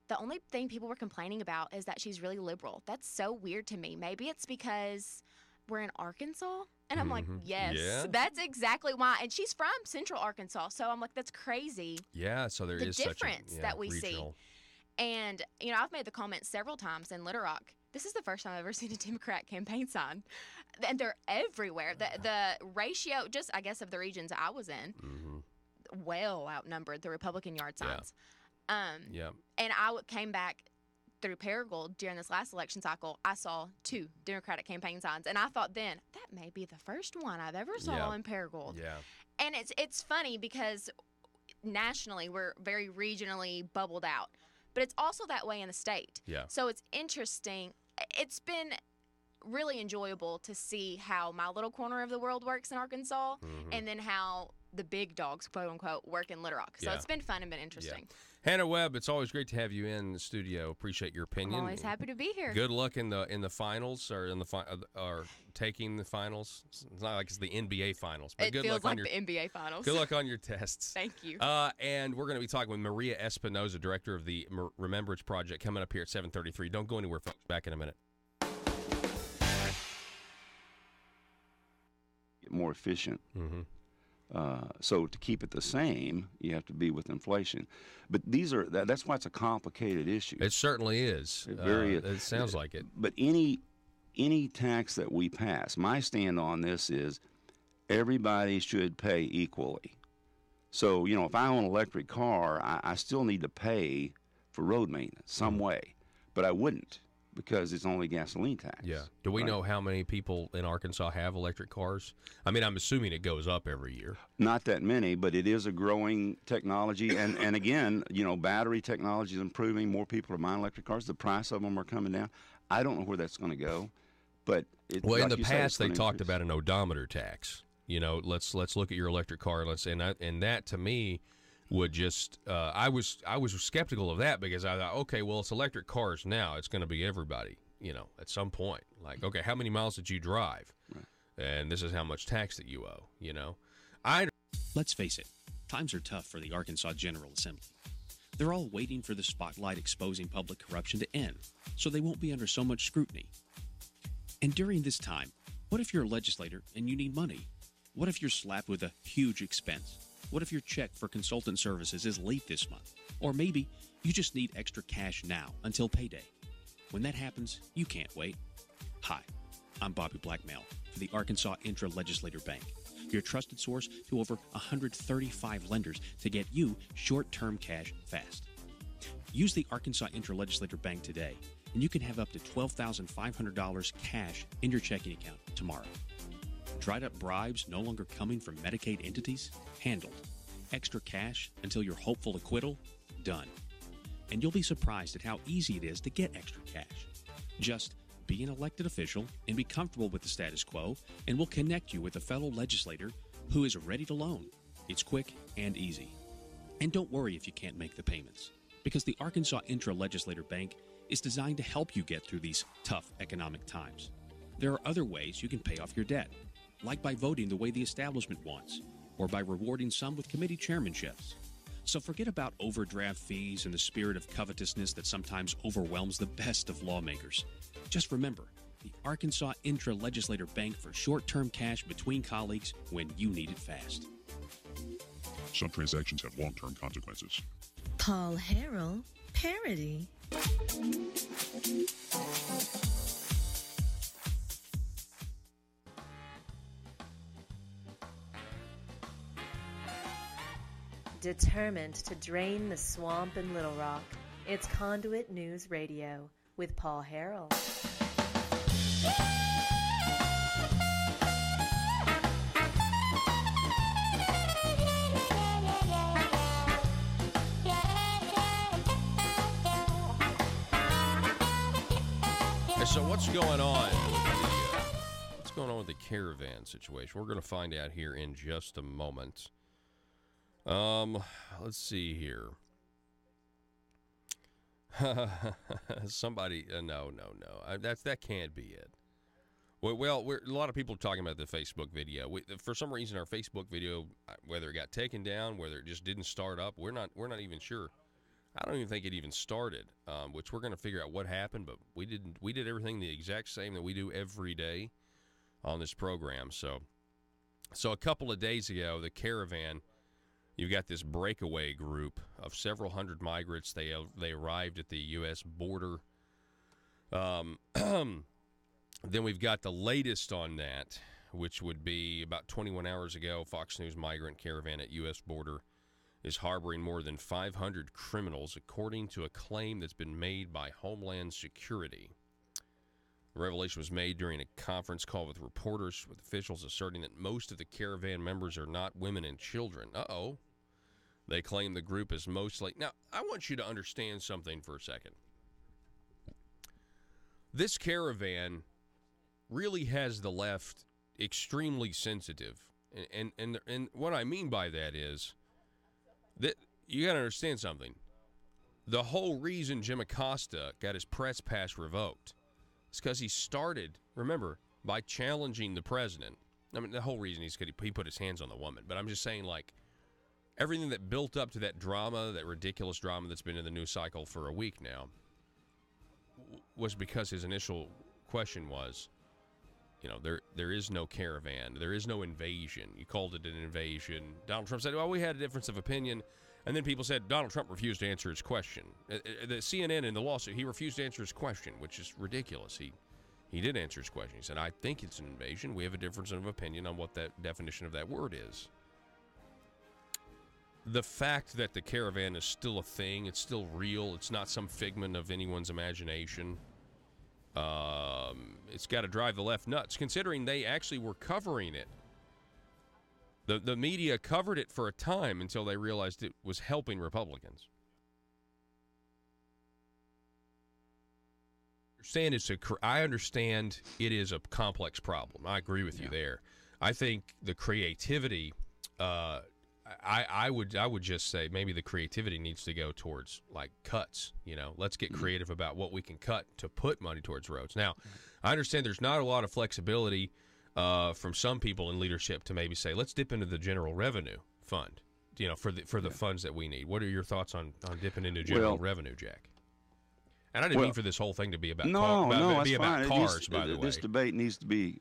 the only thing people were complaining about is that she's really liberal. That's so weird to me. Maybe it's because we're in Arkansas? And I'm like, yes, that's exactly why. And she's from Central Arkansas, so I'm like, that's crazy. Yeah, so there is the difference that we regional. See. And, I've made the comment several times in Little Rock. This is the first time I've ever seen a Democrat campaign sign. And they're everywhere. The ratio, just I guess, of the regions I was in, well outnumbered the Republican yard signs. And I came back through Paragould during this last election cycle. I saw 2 Democratic campaign signs, and I thought then, that may be the first one I've ever saw in Paragould. Yeah. And it's funny because nationally we're very regionally bubbled out, but it's also that way in the state. Yeah. So it's interesting. It's been really enjoyable to see how my little corner of the world works in Arkansas, and then how the big dogs, quote unquote, work in Little Rock. So it's been fun and been interesting. Yeah. Hannah Webb, it's always great to have you in the studio. Appreciate your opinion. I'm always happy to be here. Good luck in the finals, or or taking the finals. It's not like it's the NBA finals, but good luck on your the NBA finals. Good luck on your tests. Thank you. And we're going to be talking with Maria Espinoza, director of the Remembrance Project, coming up here at 7:33. Don't go anywhere, folks. Back in a minute. Get more efficient. So to keep it the same, you have to be with inflation. But that's why it's a complicated issue. It certainly is. It sounds like it. But any tax that we pass, my stand on this is everybody should pay equally. So, if I own an electric car, I still need to pay for road maintenance some way. But I wouldn't, because it's only gasoline tax. Yeah. Do we know how many people in Arkansas have electric cars? I mean, I'm assuming it goes up every year. Not that many, but it is a growing technology. And again, battery technology is improving. More people are buying electric cars. The price of them are coming down. I don't know where that's going to go, but well, in the past they talked about an odometer tax. Let's look at your electric car. And that to me would just I was skeptical of that because I thought, okay, well, it's electric cars now. It's going to be everybody, at some point. Like, okay, how many miles did you drive? Right. And this is how much tax that you owe, Let's face it, times are tough for the Arkansas General Assembly. They're all waiting for the spotlight exposing public corruption to end, so they won't be under so much scrutiny. And during this time, what if you're a legislator and you need money? What if you're slapped with a huge expense? What if your check for consultant services is late this month? Or maybe you just need extra cash now until payday. When that happens, you can't wait. Hi, I'm Bobby Blackmail for the Arkansas Intra-Legislator Bank, your trusted source to over 135 lenders to get you short-term cash fast. Use the Arkansas Intra-Legislator Bank today, and you can have up to $12,500 cash in your checking account tomorrow. Dried up bribes no longer coming from Medicaid entities? Handled. Extra cash until your hopeful acquittal? Done. And you'll be surprised at how easy it is to get extra cash. Just be an elected official and be comfortable with the status quo, and we'll connect you with a fellow legislator who is ready to loan. It's quick and easy. And don't worry if you can't make the payments, because the Arkansas Intra-Legislator Bank is designed to help you get through these tough economic times. There are other ways you can pay off your debt, like by voting the way the establishment wants, or by rewarding some with committee chairmanships. So forget about overdraft fees and the spirit of covetousness that sometimes overwhelms the best of lawmakers. Just remember, the Arkansas Intra-Legislator Bank for short-term cash between colleagues when you need it fast. Some transactions have long-term consequences. Paul Harrell, parody. Determined to drain the swamp in Little Rock, it's Conduit News Radio with Paul Harrell. So what's going on? What's going on with the caravan situation? We're going to find out here in just a moment. Let's see here. Somebody, no. That can't be it. Well, a lot of people are talking about the Facebook video. For some reason, our Facebook video, whether it got taken down, whether it just didn't start up, we're not even sure. I don't even think it even started. Which we're going to figure out what happened, but we didn't. We did everything the exact same that we do every day on this program. So a couple of days ago, the caravan. You've got this breakaway group of several hundred migrants. They arrived at the U.S. border. Then we've got the latest on that, which would be about 21 hours ago. Fox News migrant caravan at U.S. border is harboring more than 500 criminals, according to a claim that's been made by Homeland Security. The revelation was made during a conference call with reporters, with officials asserting that most of the caravan members are not women and children. Uh-oh. They claim the group is mostly... Now, I want you to understand something for a second. This caravan really has the left extremely sensitive. And what I mean by that is that you got to understand something. The whole reason Jim Acosta got his press pass revoked is because he started, remember, by challenging the president. I mean, the whole reason is because he put his hands on the woman. But I'm just saying, like, everything that built up to that drama, that ridiculous drama that's been in the news cycle for a week now, was because his initial question was, there is no caravan. There is no invasion. You called it an invasion. Donald Trump said, well, we had a difference of opinion. And then people said Donald Trump refused to answer his question. The CNN in the lawsuit, he refused to answer his question, which is ridiculous. He did answer his question. He said, I think it's an invasion. We have a difference of opinion on what that definition of that word is. The fact that the caravan is still a thing, it's still real, it's not some figment of anyone's imagination, It's got to drive the left nuts, considering they actually were covering it. The media covered it for a time until they realized it was helping Republicans. I understand it is a complex problem. I agree with you there. I think the creativity, I would just say maybe the creativity needs to go towards like cuts. Let's get creative about what we can cut to put money towards roads. Now, I understand there's not a lot of flexibility from some people in leadership to maybe say, let's dip into the general revenue fund, for the funds that we need. What are your thoughts on dipping into general revenue, Jack? And I didn't mean for this whole thing to be about about cars, by the way. This debate needs to be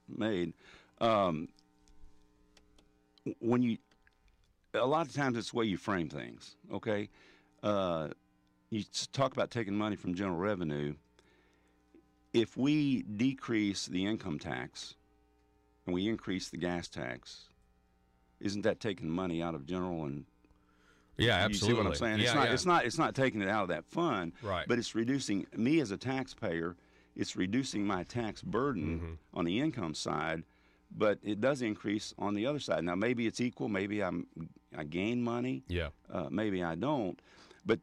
made. A lot of times it's the way you frame things, okay? You talk about taking money from general revenue. If we decrease the income tax and we increase the gas tax, isn't that taking money out of general and Yeah, absolutely. You see what I'm saying? It's not taking it out of that fund, right? But it's reducing me as a taxpayer. It's reducing my tax burden on the income side, but it does increase on the other side. Now maybe it's equal. Maybe I gain money. Yeah. Maybe I don't. But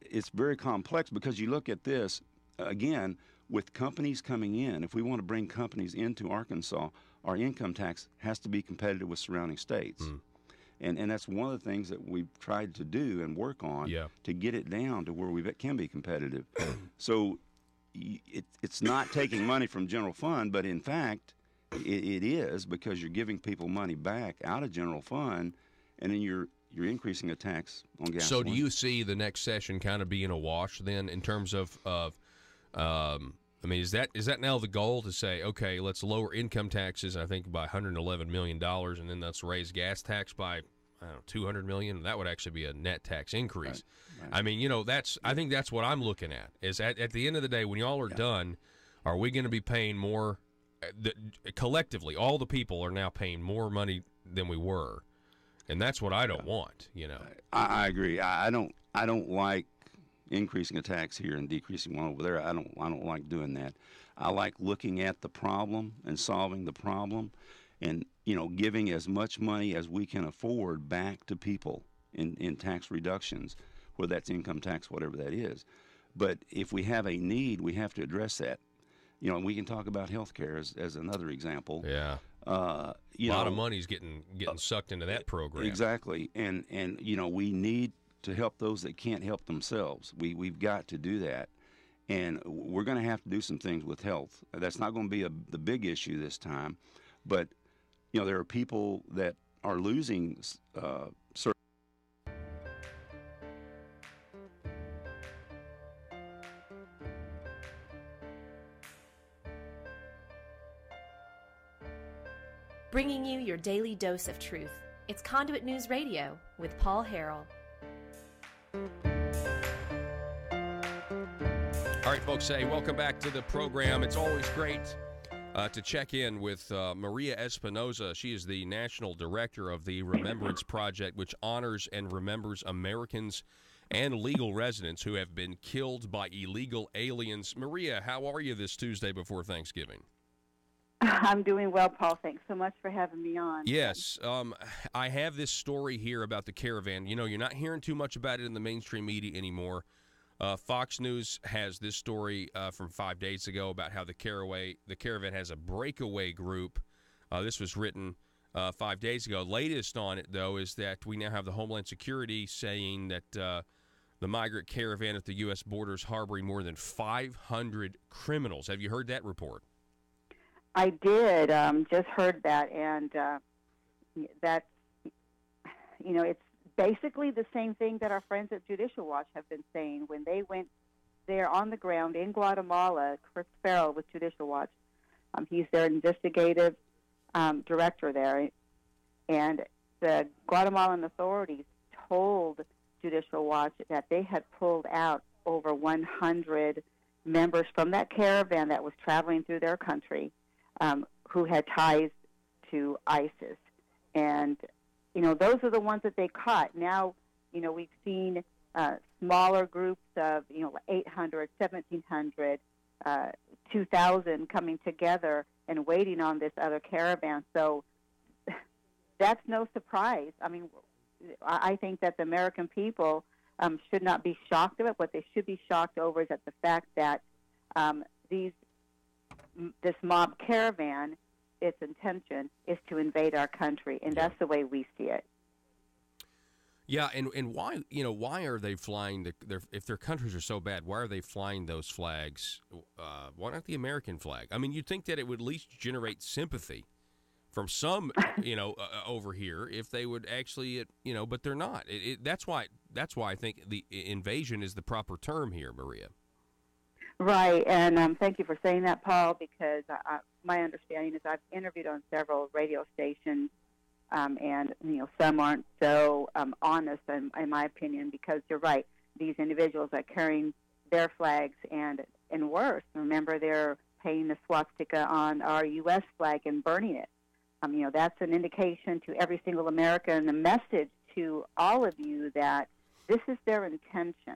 it's very complex because you look at this again with companies coming in. If we want to bring companies into Arkansas, our income tax has to be competitive with surrounding states. And that's one of the things that we've tried to do and work on to get it down to where we can be competitive. So it's not taking money from general fund, but in fact, it is, because you're giving people money back out of general fund, and then you're increasing a tax on gas. So do you see the next session kind of being a wash then in terms of I mean, is that now the goal to say, okay, let's lower income taxes, I think, by $111 million, and then let's raise gas tax by, I don't know, $200 million? That would actually be a net tax increase. Right. I mean, I think that's what I'm looking at, is at the end of the day, when y'all are done, are we going to be paying more? Collectively, all the people are now paying more money than we were, and that's what I don't want, I agree. I don't like increasing a tax here and decreasing one over there. I don't like doing that. I like looking at the problem and solving the problem, and giving as much money as we can afford back to people in tax reductions, whether that's income tax, whatever that is. But if we have a need, we have to address that. And we can talk about health care as another example. Yeah. A lot of money's getting sucked into that program. Exactly. And we need to help those that can't help themselves. We've got to do that. And we're going to have to do some things with health. That's not going to be the big issue this time. But, there are people that are losing certain. Bringing you your daily dose of truth. It's Conduit News Radio with Paul Harrell. All right, folks, welcome back to the program. It's always great to check in with Maria Espinoza. She is the National Director of the Remembrance Project, which honors and remembers Americans and legal residents who have been killed by illegal aliens. Maria, how are you this Tuesday before Thanksgiving? I'm doing well, Paul. Thanks so much for having me on. Yes. I have this story here about the caravan. You're not hearing too much about it in the mainstream media anymore. Fox News has this story from 5 days ago about how the caravan has a breakaway group. This was written 5 days ago. Latest on it, though, is that we now have the Homeland Security saying that the migrant caravan at the U.S. border is harboring more than 500 criminals. Have you heard that report? I did, just heard that, and that's, it's basically the same thing that our friends at Judicial Watch have been saying. When they went there on the ground in Guatemala, Chris Farrell with Judicial Watch, he's their investigative director there, and the Guatemalan authorities told Judicial Watch that they had pulled out over 100 members from that caravan that was traveling through their country, who had ties to ISIS. And, those are the ones that they caught. Now, we've seen smaller groups of, 800, 1,700 2,000 coming together and waiting on this other caravan. So that's no surprise. I mean, I think that the American people should not be shocked of it. What they should be shocked over is at the fact that this mob caravan, its intention is to invade our country, and that's the way we see it. Yeah, and why are they flying if their countries are so bad? Why are they flying those flags? Why not the American flag? I mean, you'd think that it would at least generate sympathy from some, over here if they would actually, but they're not. That's why I think the invasion is the proper term here, Maria. Right, and thank you for saying that, Paul, because my understanding is I've interviewed on several radio stations, and some aren't so honest, in my opinion, because you're right. These individuals are carrying their flags, and worse. Remember, they're painting the swastika on our U.S. flag and burning it. That's an indication to every single American, a message to all of you that this is their intention.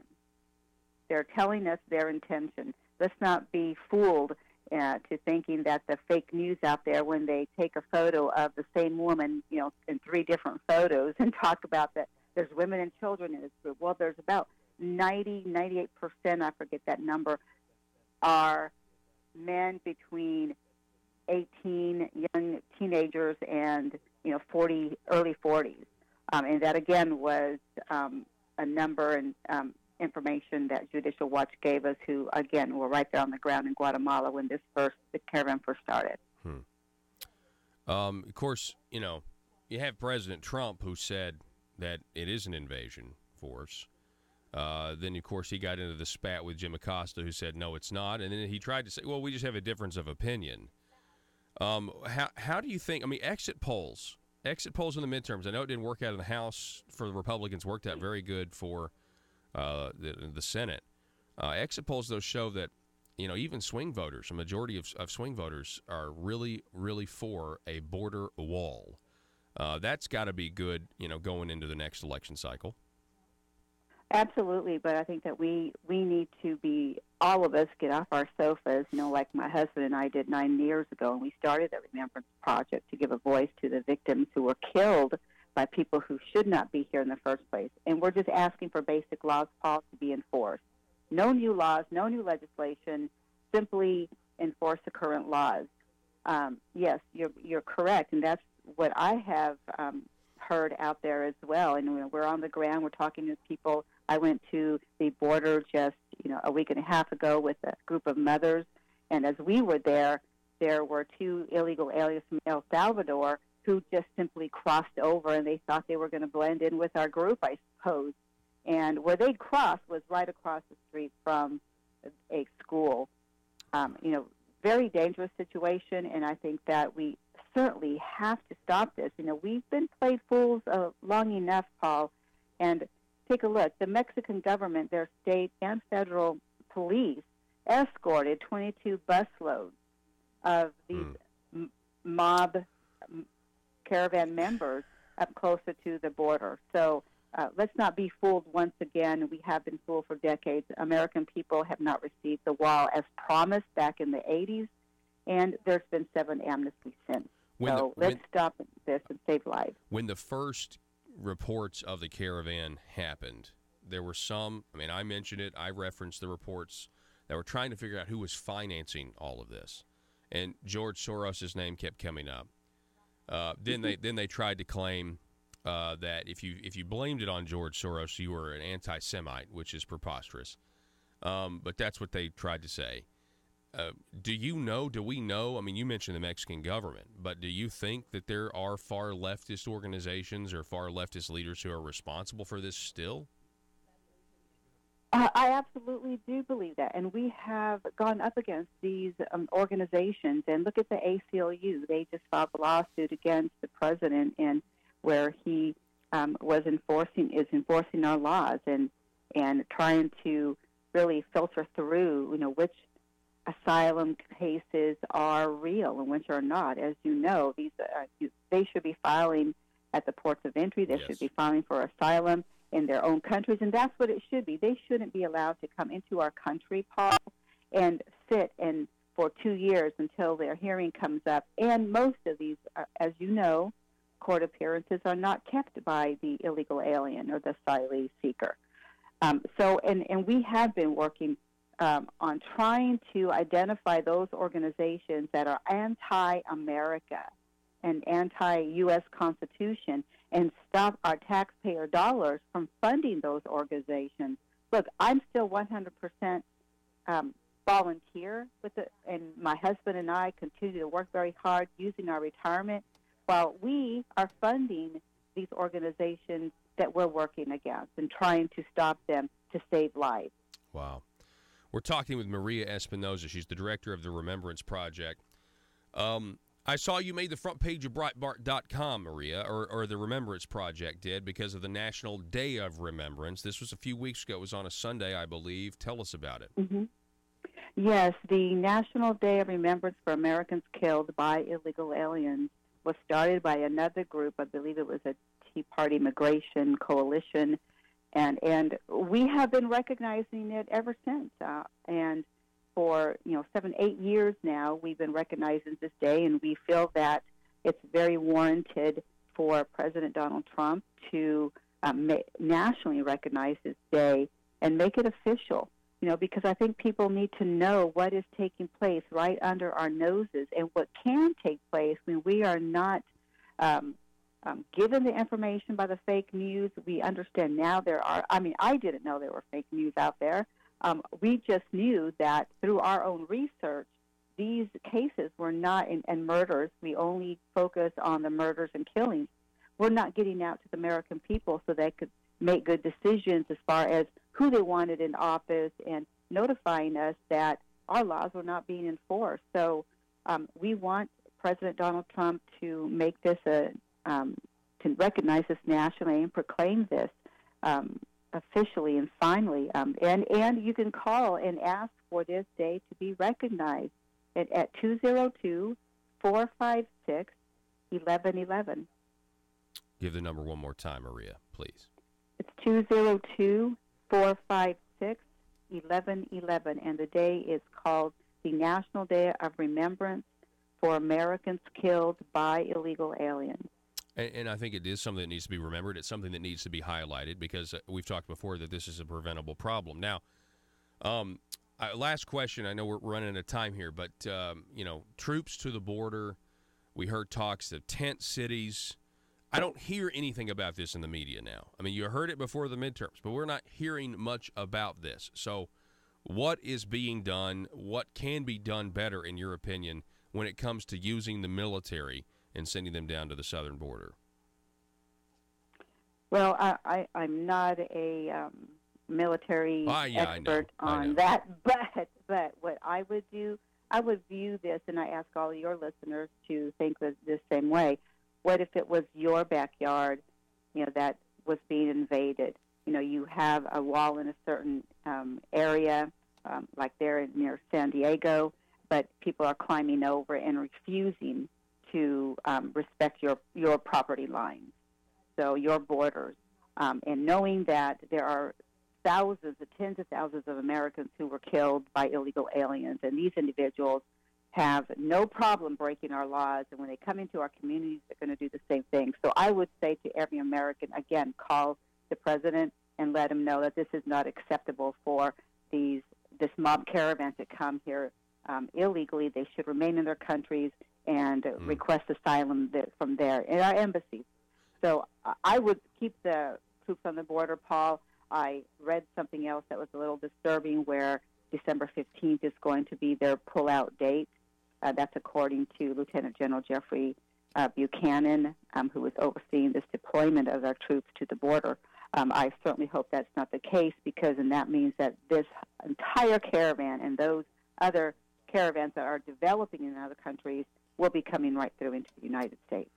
They're telling us their intention. Let's not be fooled to thinking that the fake news out there, when they take a photo of the same woman, in 3 different photos and talk about that there's women and children in this group. Well, there's about 98%, I forget that number, are men between 18, young teenagers, and, early 40s. And that, again, was a number and information that Judicial Watch gave us, who, again, were right there on the ground in Guatemala when the caravan first started. Of course, you have President Trump, who said that it is an invasion force. Then, of course, he got into the spat with Jim Acosta, who said, no, it's not. And then he tried to say, well, we just have a difference of opinion. How do you think, exit polls in the midterms, I know it didn't work out in the House for the Republicans, worked out very good for the Senate. Exit polls, though, show that, even swing voters, a majority of swing voters are really, really for a border wall. That's got to be good, going into the next election cycle. Absolutely, but I think that we need to be, all of us, get off our sofas, like my husband and I did 9 years ago, and we started the Remembrance Project to give a voice to the victims who were killed by people who should not be here in the first place. And we're just asking for basic laws, Paul, to be enforced. No new laws, no new legislation, simply enforce the current laws. Yes, you're correct, and that's what I have heard out there as well. And we're on the ground, we're talking to people. I went to the border just a week and a half ago with a group of mothers, and as we were there were 2 illegal aliens from El Salvador who just simply crossed over, and they thought they were going to blend in with our group, I suppose. And where they'd crossed was right across the street from a school. Very dangerous situation, and I think that we certainly have to stop this. We've been played fools long enough, Paul, and take a look. The Mexican government, their state and federal police, escorted 22 busloads of these mob caravan members up closer to the border. So let's not be fooled once again. We have been fooled for decades. American people have not received the wall as promised back in the 80s, and there's been 7 amnesties since. Let's stop this and save lives. When the first reports of the caravan happened, there were some, I mentioned it, I referenced the reports that were trying to figure out who was financing all of this. And George Soros' name kept coming up. Then they tried to claim that if you blamed it on George Soros, you were an anti-Semite, which is preposterous. But that's what they tried to say. Do we know, you mentioned the Mexican government, but do you think that there are far leftist organizations or far leftist leaders who are responsible for this still? I absolutely do believe that, and we have gone up against these organizations. And look at the ACLU; they just filed a lawsuit against the president, and where he is enforcing our laws and trying to really filter through, which asylum cases are real and which are not. As you know, they should be filing at the ports of entry. They should be filing for asylum in their own countries, and that's what it should be. They shouldn't be allowed to come into our country, Paul, and sit and for 2 years until their hearing comes up. And most of these, as you know, court appearances are not kept by the illegal alien or the asylum seeker. And we have been working on trying to identify those organizations that are anti-America and anti-U.S. Constitution and stop our taxpayer dollars from funding those organizations. Look, I'm still 100% volunteer with it, and my husband and I continue to work very hard using our retirement while we are funding these organizations that we're working against and trying to stop them to save lives. Wow. We're talking with Maria Espinoza. She's the director of the Remembrance Project. I saw you made the front page of Breitbart.com, Maria, or the Remembrance Project did, because of the National Day of Remembrance. This was a few weeks ago. It was on a Sunday, I believe. Tell us about it. Mm-hmm. Yes, the National Day of Remembrance for Americans Killed by Illegal Aliens was started by another group. I believe it was a Tea Party Migration Coalition, and we have been recognizing it ever since. And for 7-8 years now, we've been recognizing this day, and we feel that it's very warranted for President Donald Trump to nationally recognize this day and make it official. Because I think people need to know what is taking place right under our noses and what can take place when we are not given the information by the fake news. We understand now I didn't know there were fake news out there. We just knew that through our own research, these cases were not, and murders, we only focus on the murders and killings. We're not getting out to the American people so they could make good decisions as far as who they wanted in office and notifying us that our laws were not being enforced. So we want President Donald Trump to make this to recognize this nationally and proclaim this officially and finally. And you can call and ask for this day to be recognized at 202-456-1111. Give the number one more time, Maria, please. It's 202-456-1111, and the day is called the National Day of Remembrance for Americans Killed by Illegal Aliens. And I think it is something that needs to be remembered. It's something that needs to be highlighted because we've talked before that this is a preventable problem. Now, last question. I know we're running out of time here, but, troops to the border. We heard talks of tent cities. I don't hear anything about this in the media now. I mean, you heard it before the midterms, but we're not hearing much about this. So what is being done? What can be done better, in your opinion, when it comes to using the military and sending them down to the southern border? Well, I'm not a military expert on that, but what I would do, I would view this, and I ask all your listeners to think the same way. What if it was your backyard, that was being invaded? You have a wall in a certain area, like there near San Diego, but people are climbing over and refusing to respect your property lines, so your borders. And knowing that there are thousands, tens of thousands of Americans who were killed by illegal aliens, and these individuals have no problem breaking our laws, and when they come into our communities, they're going to do the same thing. So I would say to every American, again, call the president and let him know that this is not acceptable for this mob caravan to come here illegally. They should remain in their countries and request asylum from there in our embassies. So I would keep the troops on the border, Paul. I read something else that was a little disturbing where December 15th is going to be their pull-out date. That's according to Lieutenant General Jeffrey Buchanan, who is overseeing this deployment of our troops to the border. I certainly hope that's not the case, because then that means that this entire caravan and those other caravans that are developing in other countries will be coming right through into the United States.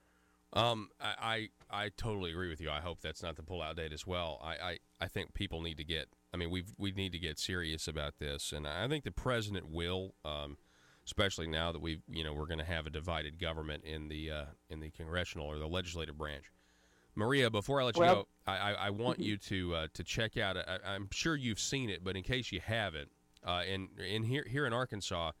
I totally agree with you. I hope that's not the pull-out date as well. I think people need to get. I mean, we need to get serious about this, and I think the president will, especially now that we're going to have a divided government in the congressional or the legislative branch. Maria, before I let you go, I want you to check out. I'm sure you've seen it, but in case you haven't, In here in Arkansas,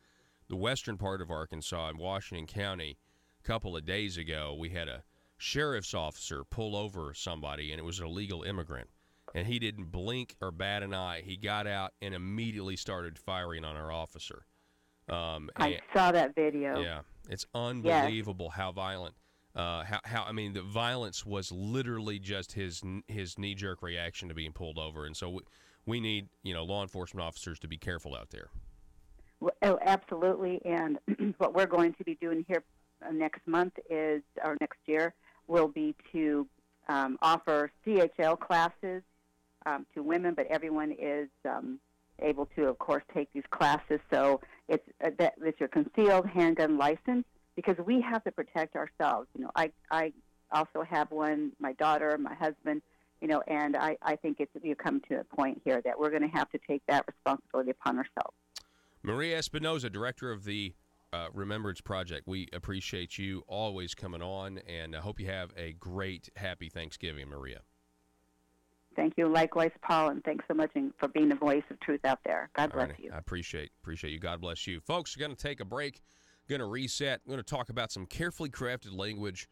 the western part of Arkansas in Washington County, a couple of days ago, we had a sheriff's officer pull over somebody, and it was an illegal immigrant. And he didn't blink or bat an eye. He got out and immediately started firing on our officer. I saw that video. Yeah, it's unbelievable how violent. I mean, the violence was literally just his knee-jerk reaction to being pulled over. And so we need, law enforcement officers to be careful out there. Oh, absolutely. And what we're going to be doing here next month or next year, will be to offer CHL classes to women, but everyone is able to, of course, take these classes. So it's your concealed handgun license, because we have to protect ourselves. I also have one, my daughter, my husband, and I think you come to a point here that we're going to have to take that responsibility upon ourselves. Maria Espinoza, director of the Remembrance Project, we appreciate you always coming on, and I hope you have a great, happy Thanksgiving, Maria. Thank you. Likewise, Paul, and thanks so much for being the voice of truth out there. God bless you. I appreciate you. God bless you. Folks, we're going to take a break, going to reset. We're going to talk about some carefully crafted language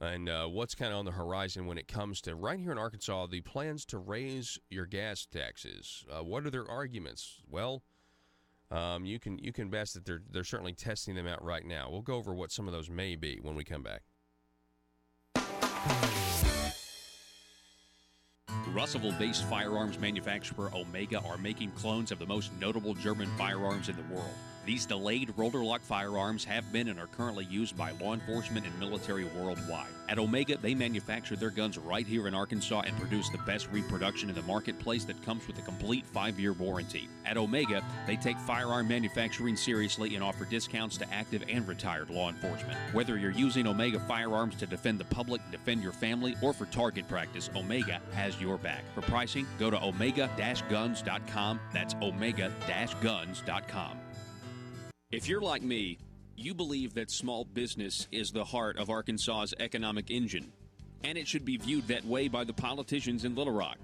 and what's kind of on the horizon when it comes to, right here in Arkansas, the plans to raise your gas taxes. What are their arguments? Well, you can bet that they're certainly testing them out right now. We'll go over what some of those may be when we come back. Russellville-based firearms manufacturer Omega are making clones of the most notable German firearms in the world. These delayed rotor-lock firearms have been and are currently used by law enforcement and military worldwide. At Omega, they manufacture their guns right here in Arkansas and produce the best reproduction in the marketplace that comes with a complete 5-year warranty. At Omega, they take firearm manufacturing seriously and offer discounts to active and retired law enforcement. Whether you're using Omega firearms to defend the public, defend your family, or for target practice, Omega has your back. For pricing, go to omega-guns.com. That's omega-guns.com. If you're like me, you believe that small business is the heart of Arkansas's economic engine, and it should be viewed that way by the politicians in Little Rock.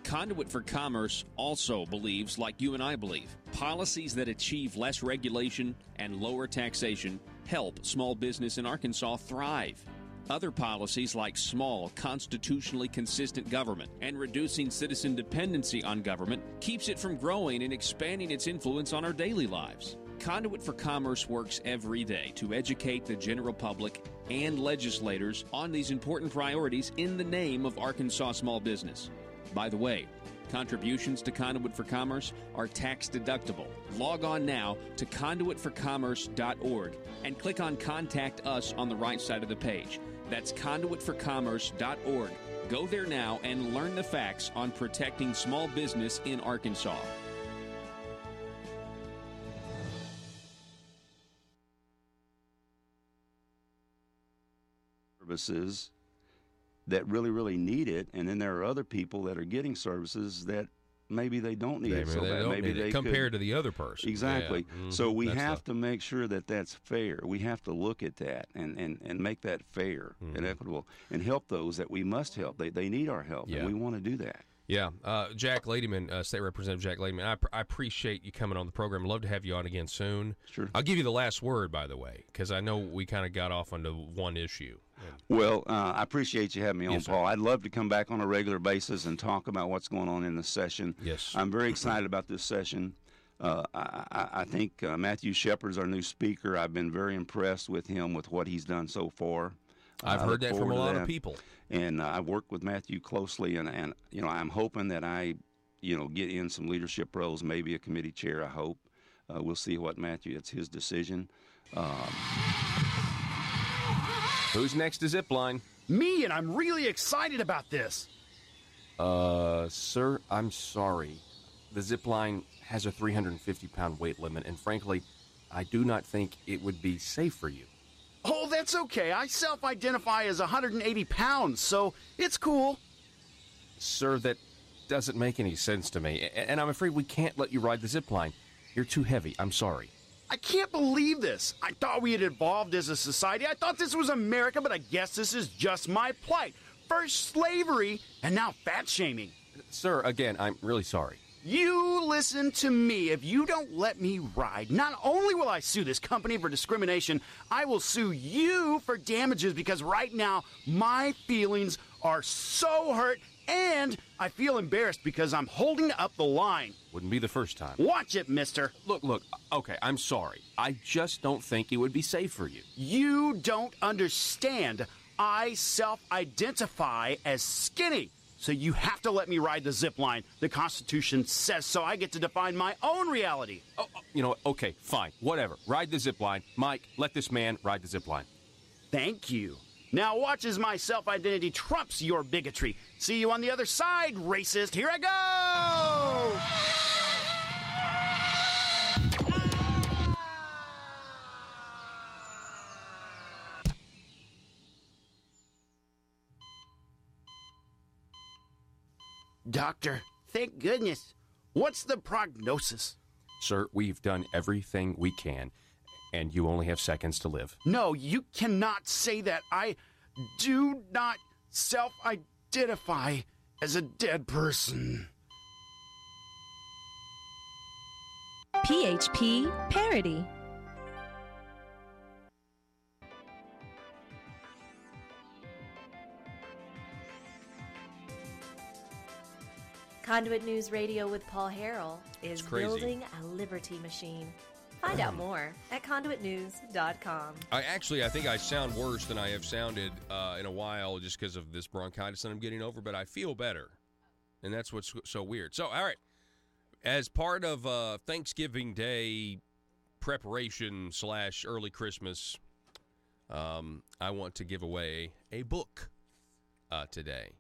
Conduit for Commerce also believes, like you and I believe, policies that achieve less regulation and lower taxation help small business in Arkansas thrive. Other policies like small, constitutionally consistent government and reducing citizen dependency on government keeps it from growing and expanding its influence on our daily lives. Conduit for Commerce works every day to educate the general public and legislators on these important priorities in the name of Arkansas small business. By the way, contributions to Conduit for Commerce are tax deductible. Log on now to conduitforcommerce.org and click on Contact Us on the right side of the page. That's conduitforcommerce.org. Go there now and learn the facts on protecting small business in Arkansas. Services that really need it, and then there are other people that are getting services that maybe they don't need it so bad. Maybe they compared to the other person. Exactly. Yeah. Mm-hmm. So we have to make sure that that's fair. We have to look at that and make that fair and equitable and help those that we must help. They need our help, and we want to do that. Yeah. Jack Ladyman, State Representative Jack Ladyman, I appreciate you coming on the program. I'd love to have you on again soon. Sure. I'll give you the last word, by the way, because I know we kind of got off onto one issue. Well, I appreciate you having me on, Yes, Paul. I'd love to come back on a regular basis and talk about what's going on in the session. Yes. I'm very excited about this session. I think Matthew Shepard's our new speaker. I've been very impressed with him, with what he's done so far. I've heard that from a lot of people. And I work with Matthew closely, and I'm hoping that I get in some leadership roles, maybe a committee chair, I hope. We'll see what Matthew, it's his decision. Who's next to Zipline? Me, and I'm really excited about this. Sir, I'm sorry. The Zipline has a 350-pound weight limit, and frankly, I do not think it would be safe for you. Oh, that's okay. I self-identify as 180 pounds, so it's cool. Sir, that doesn't make any sense to me, and I'm afraid we can't let you ride the Zipline. You're too heavy. I'm sorry. I can't believe this. I thought we had evolved as a society. I thought this was America, but I guess this is just my plight. First slavery, and now fat shaming. Sir, again, I'm really sorry. You listen to me. If you don't let me ride, not only will I sue this company for discrimination, I will sue you for damages because right now my feelings are so hurt and I feel embarrassed because I'm holding up the line. Wouldn't be the first time. Watch it, mister. Look, okay, I'm sorry. I just don't think it would be safe for you. You don't understand. I self-identify as skinny. So you have to let me ride the zip line. The Constitution says so. I get to define my own reality. Okay, fine. Whatever. Ride the zip line. Mike, let this man ride the zip line. Thank you. Now watch as my self-identity trumps your bigotry. See you on the other side, racist. Here I go! Doctor, thank goodness. What's the prognosis? Sir, we've done everything we can, and you only have seconds to live. No, you cannot say that. I do not self-identify as a dead person. PHP Parody. Conduit News Radio with Paul Harrell is building a liberty machine. Find out more at conduitnews.com. I think I sound worse than I have sounded in a while just because of this bronchitis that I'm getting over, but I feel better. And that's what's so weird. So, all right. As part of Thanksgiving Day preparation / early Christmas, I want to give away a book today.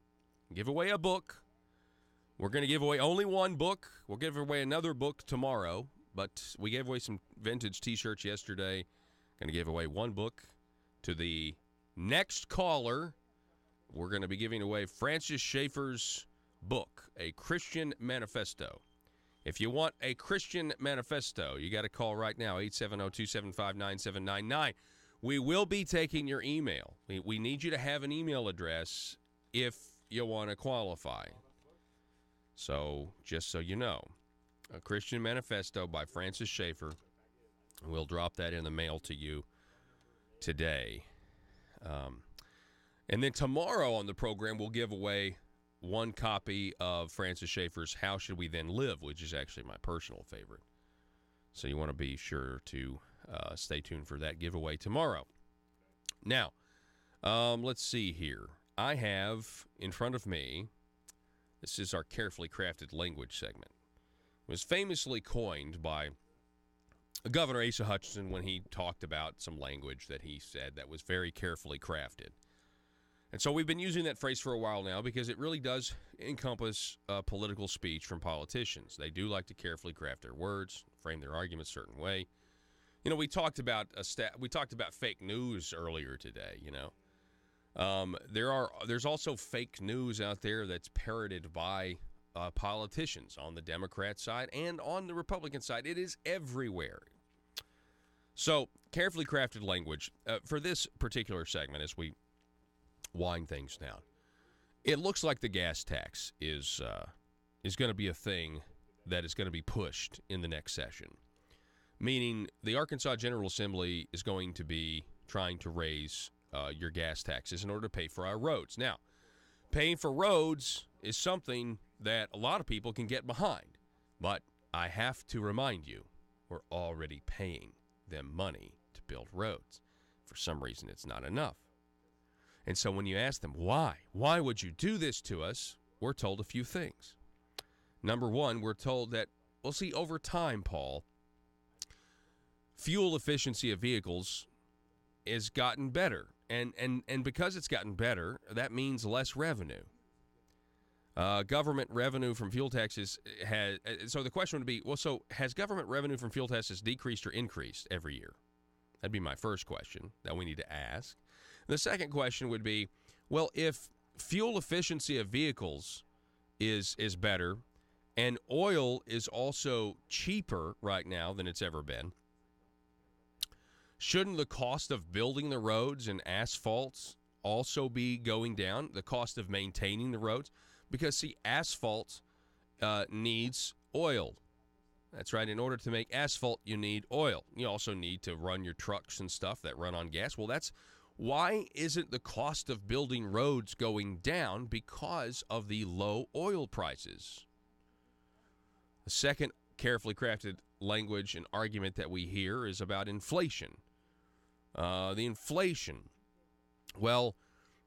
Give away a book. We're going to give away only one book. We'll give away another book tomorrow, but we gave away some vintage T-shirts yesterday. Going to give away one book to the next caller. We're going to be giving away Francis Schaeffer's book, A Christian Manifesto. If you want a Christian manifesto, you got to call right now, 870-275-9799. We will be taking your email. We need you to have an email address if you want to qualify. So, just so you know, A Christian Manifesto by Francis Schaeffer. We'll drop that in the mail to you today. And then tomorrow on the program, we'll give away one copy of Francis Schaeffer's How Should We Then Live, which is actually my personal favorite. So you want to be sure to stay tuned for that giveaway tomorrow. Now, let's see here. I have in front of me, this is our carefully crafted language segment. It was famously coined by Governor Asa Hutchinson when he talked about some language that he said that was very carefully crafted. And so we've been using that phrase for a while now because it really does encompass political speech from politicians. They do like to carefully craft their words, frame their arguments a certain way. You know, we talked about fake news earlier today, you know. There's also fake news out there that's parroted by politicians on the Democrat side and on the Republican side. It is everywhere. So, carefully crafted language. For this particular segment, as we wind things down, it looks like the gas tax is going to be a thing that is going to be pushed in the next session. Meaning the Arkansas General Assembly is going to be trying to raise your gas taxes in order to pay for our roads. Now, paying for roads is something that a lot of people can get behind. But I have to remind you, we're already paying them money to build roads. For some reason, it's not enough. And so when you ask them, why would you do this to us, we're told a few things. Number one, we're told that, well, see, over time, Paul, fuel efficiency of vehicles has gotten better. And because it's gotten better, that means less revenue. Government revenue from fuel taxes has... So the question would be, well, so has government revenue from fuel taxes decreased or increased every year? That'd be my first question that we need to ask. The second question would be, well, if fuel efficiency of vehicles is better and oil is also cheaper right now than it's ever been, shouldn't the cost of building the roads and asphalts also be going down, the cost of maintaining the roads? Because, see, asphalt needs oil. That's right. In order to make asphalt, you need oil. You also need to run your trucks and stuff that run on gas. Well, that's why isn't the cost of building roads going down? Because of the low oil prices. The second carefully crafted language and argument that we hear is about inflation. The inflation. Well,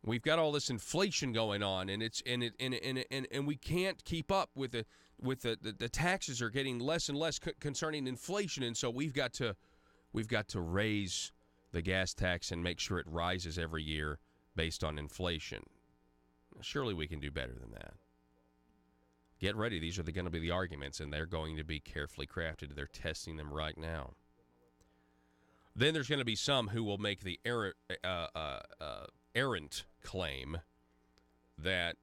we've got all this inflation going on, and we can't keep up with the taxes are getting less and less concerning inflation, and so we've got to raise the gas tax and make sure it rises every year based on inflation. Surely we can do better than that. Get ready. These are going to be the arguments, and they're going to be carefully crafted. They're testing them right now. Then there's going to be some who will make the errant claim that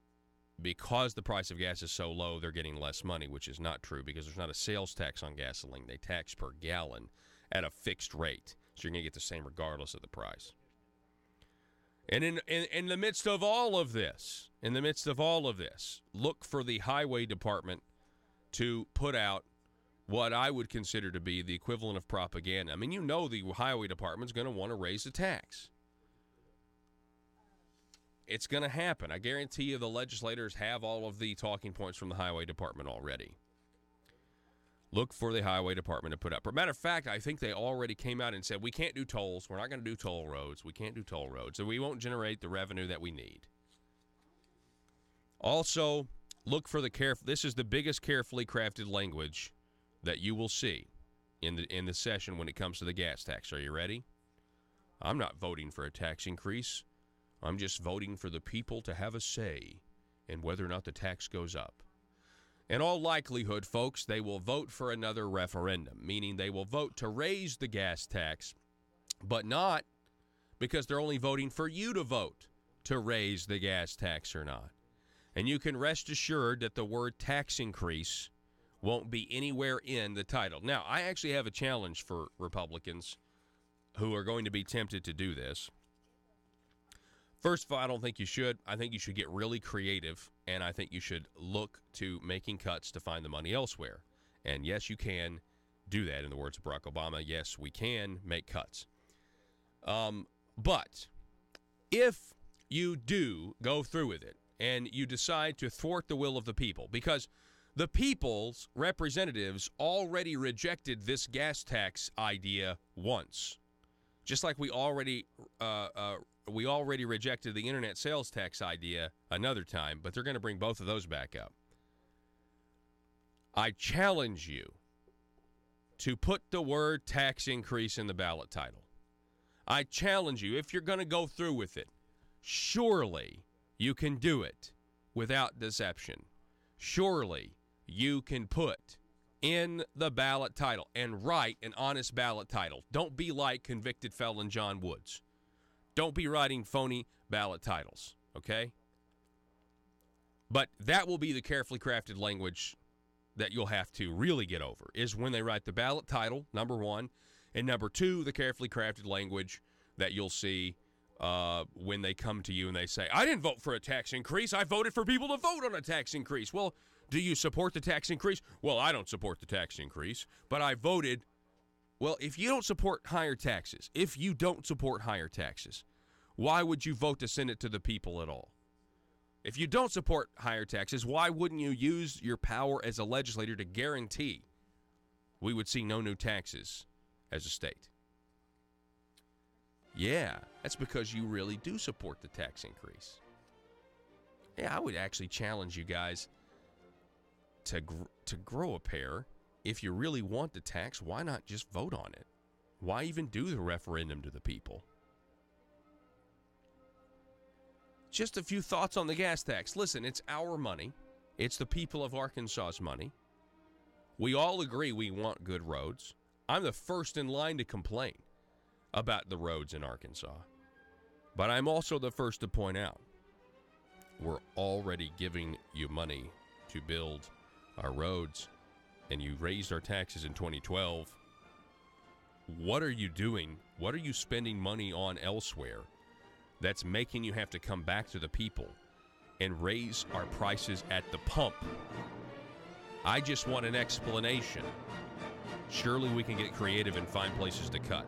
because the price of gas is so low, they're getting less money, which is not true because there's not a sales tax on gasoline. They tax per gallon at a fixed rate, so you're going to get the same regardless of the price. And in the midst of all of this, look for the highway department to put out what I would consider to be the equivalent of propaganda. I mean, you know the highway department's going to want to raise the tax. It's going to happen. I guarantee you the legislators have all of the talking points from the highway department already. Look for the highway department to put up. As a matter of fact, I think they already came out and said, we can't do tolls. We're not going to do toll roads. We can't do toll roads. So we won't generate the revenue that we need. Also, look for this is the biggest carefully crafted language that you will see in the session when it comes to the gas tax. Are you ready? I'm not voting for a tax increase. I'm just voting for the people to have a say in whether or not the tax goes up. In all likelihood, folks, they will vote for another referendum, meaning they will vote to raise the gas tax, but not because they're only voting for you to vote to raise the gas tax or not. And you can rest assured that the word tax increase won't be anywhere in the title. Now, I actually have a challenge for Republicans who are going to be tempted to do this. First of all, I don't think you should. I think you should get really creative, and I think you should look to making cuts to find the money elsewhere. And yes, you can do that. In the words of Barack Obama, yes, we can make cuts. But if you do go through with it and you decide to thwart the will of the people, because the people's representatives already rejected this gas tax idea once, just like we already rejected the internet sales tax idea another time, but they're going to bring both of those back up. I challenge you to put the word tax increase in the ballot title. I challenge you, if you're going to go through with it, surely you can do it without deception. Surely you can put in the ballot title and write an honest ballot title. Don't be like convicted felon John Woods. Don't be writing phony ballot titles, okay? But that will be the carefully crafted language that you'll have to really get over, is when they write the ballot title, number one, and number two, the carefully crafted language that you'll see when they come to you and they say, I didn't vote for a tax increase. I voted for people to vote on a tax increase. Well, do you support the tax increase? Well, I don't support the tax increase, but I voted. Well, if you don't support higher taxes, why would you vote to send it to the people at all? If you don't support higher taxes, why wouldn't you use your power as a legislator to guarantee we would see no new taxes as a state? Yeah, that's because you really do support the tax increase. Yeah, I would actually challenge you guys to grow a pair. If you really want the tax, why not just vote on it? Why even do the referendum to the people? Just a few thoughts on the gas tax. Listen, it's our money. It's the people of Arkansas's money. We all agree we want good roads. I'm the first in line to complain about the roads in Arkansas. But I'm also the first to point out we're already giving you money to build our roads, and you raised our taxes in 2012. What are you doing? What are you spending money on elsewhere that's making you have to come back to the people and raise our prices at the pump? I just want an explanation. Surely we can get creative and find places to cut.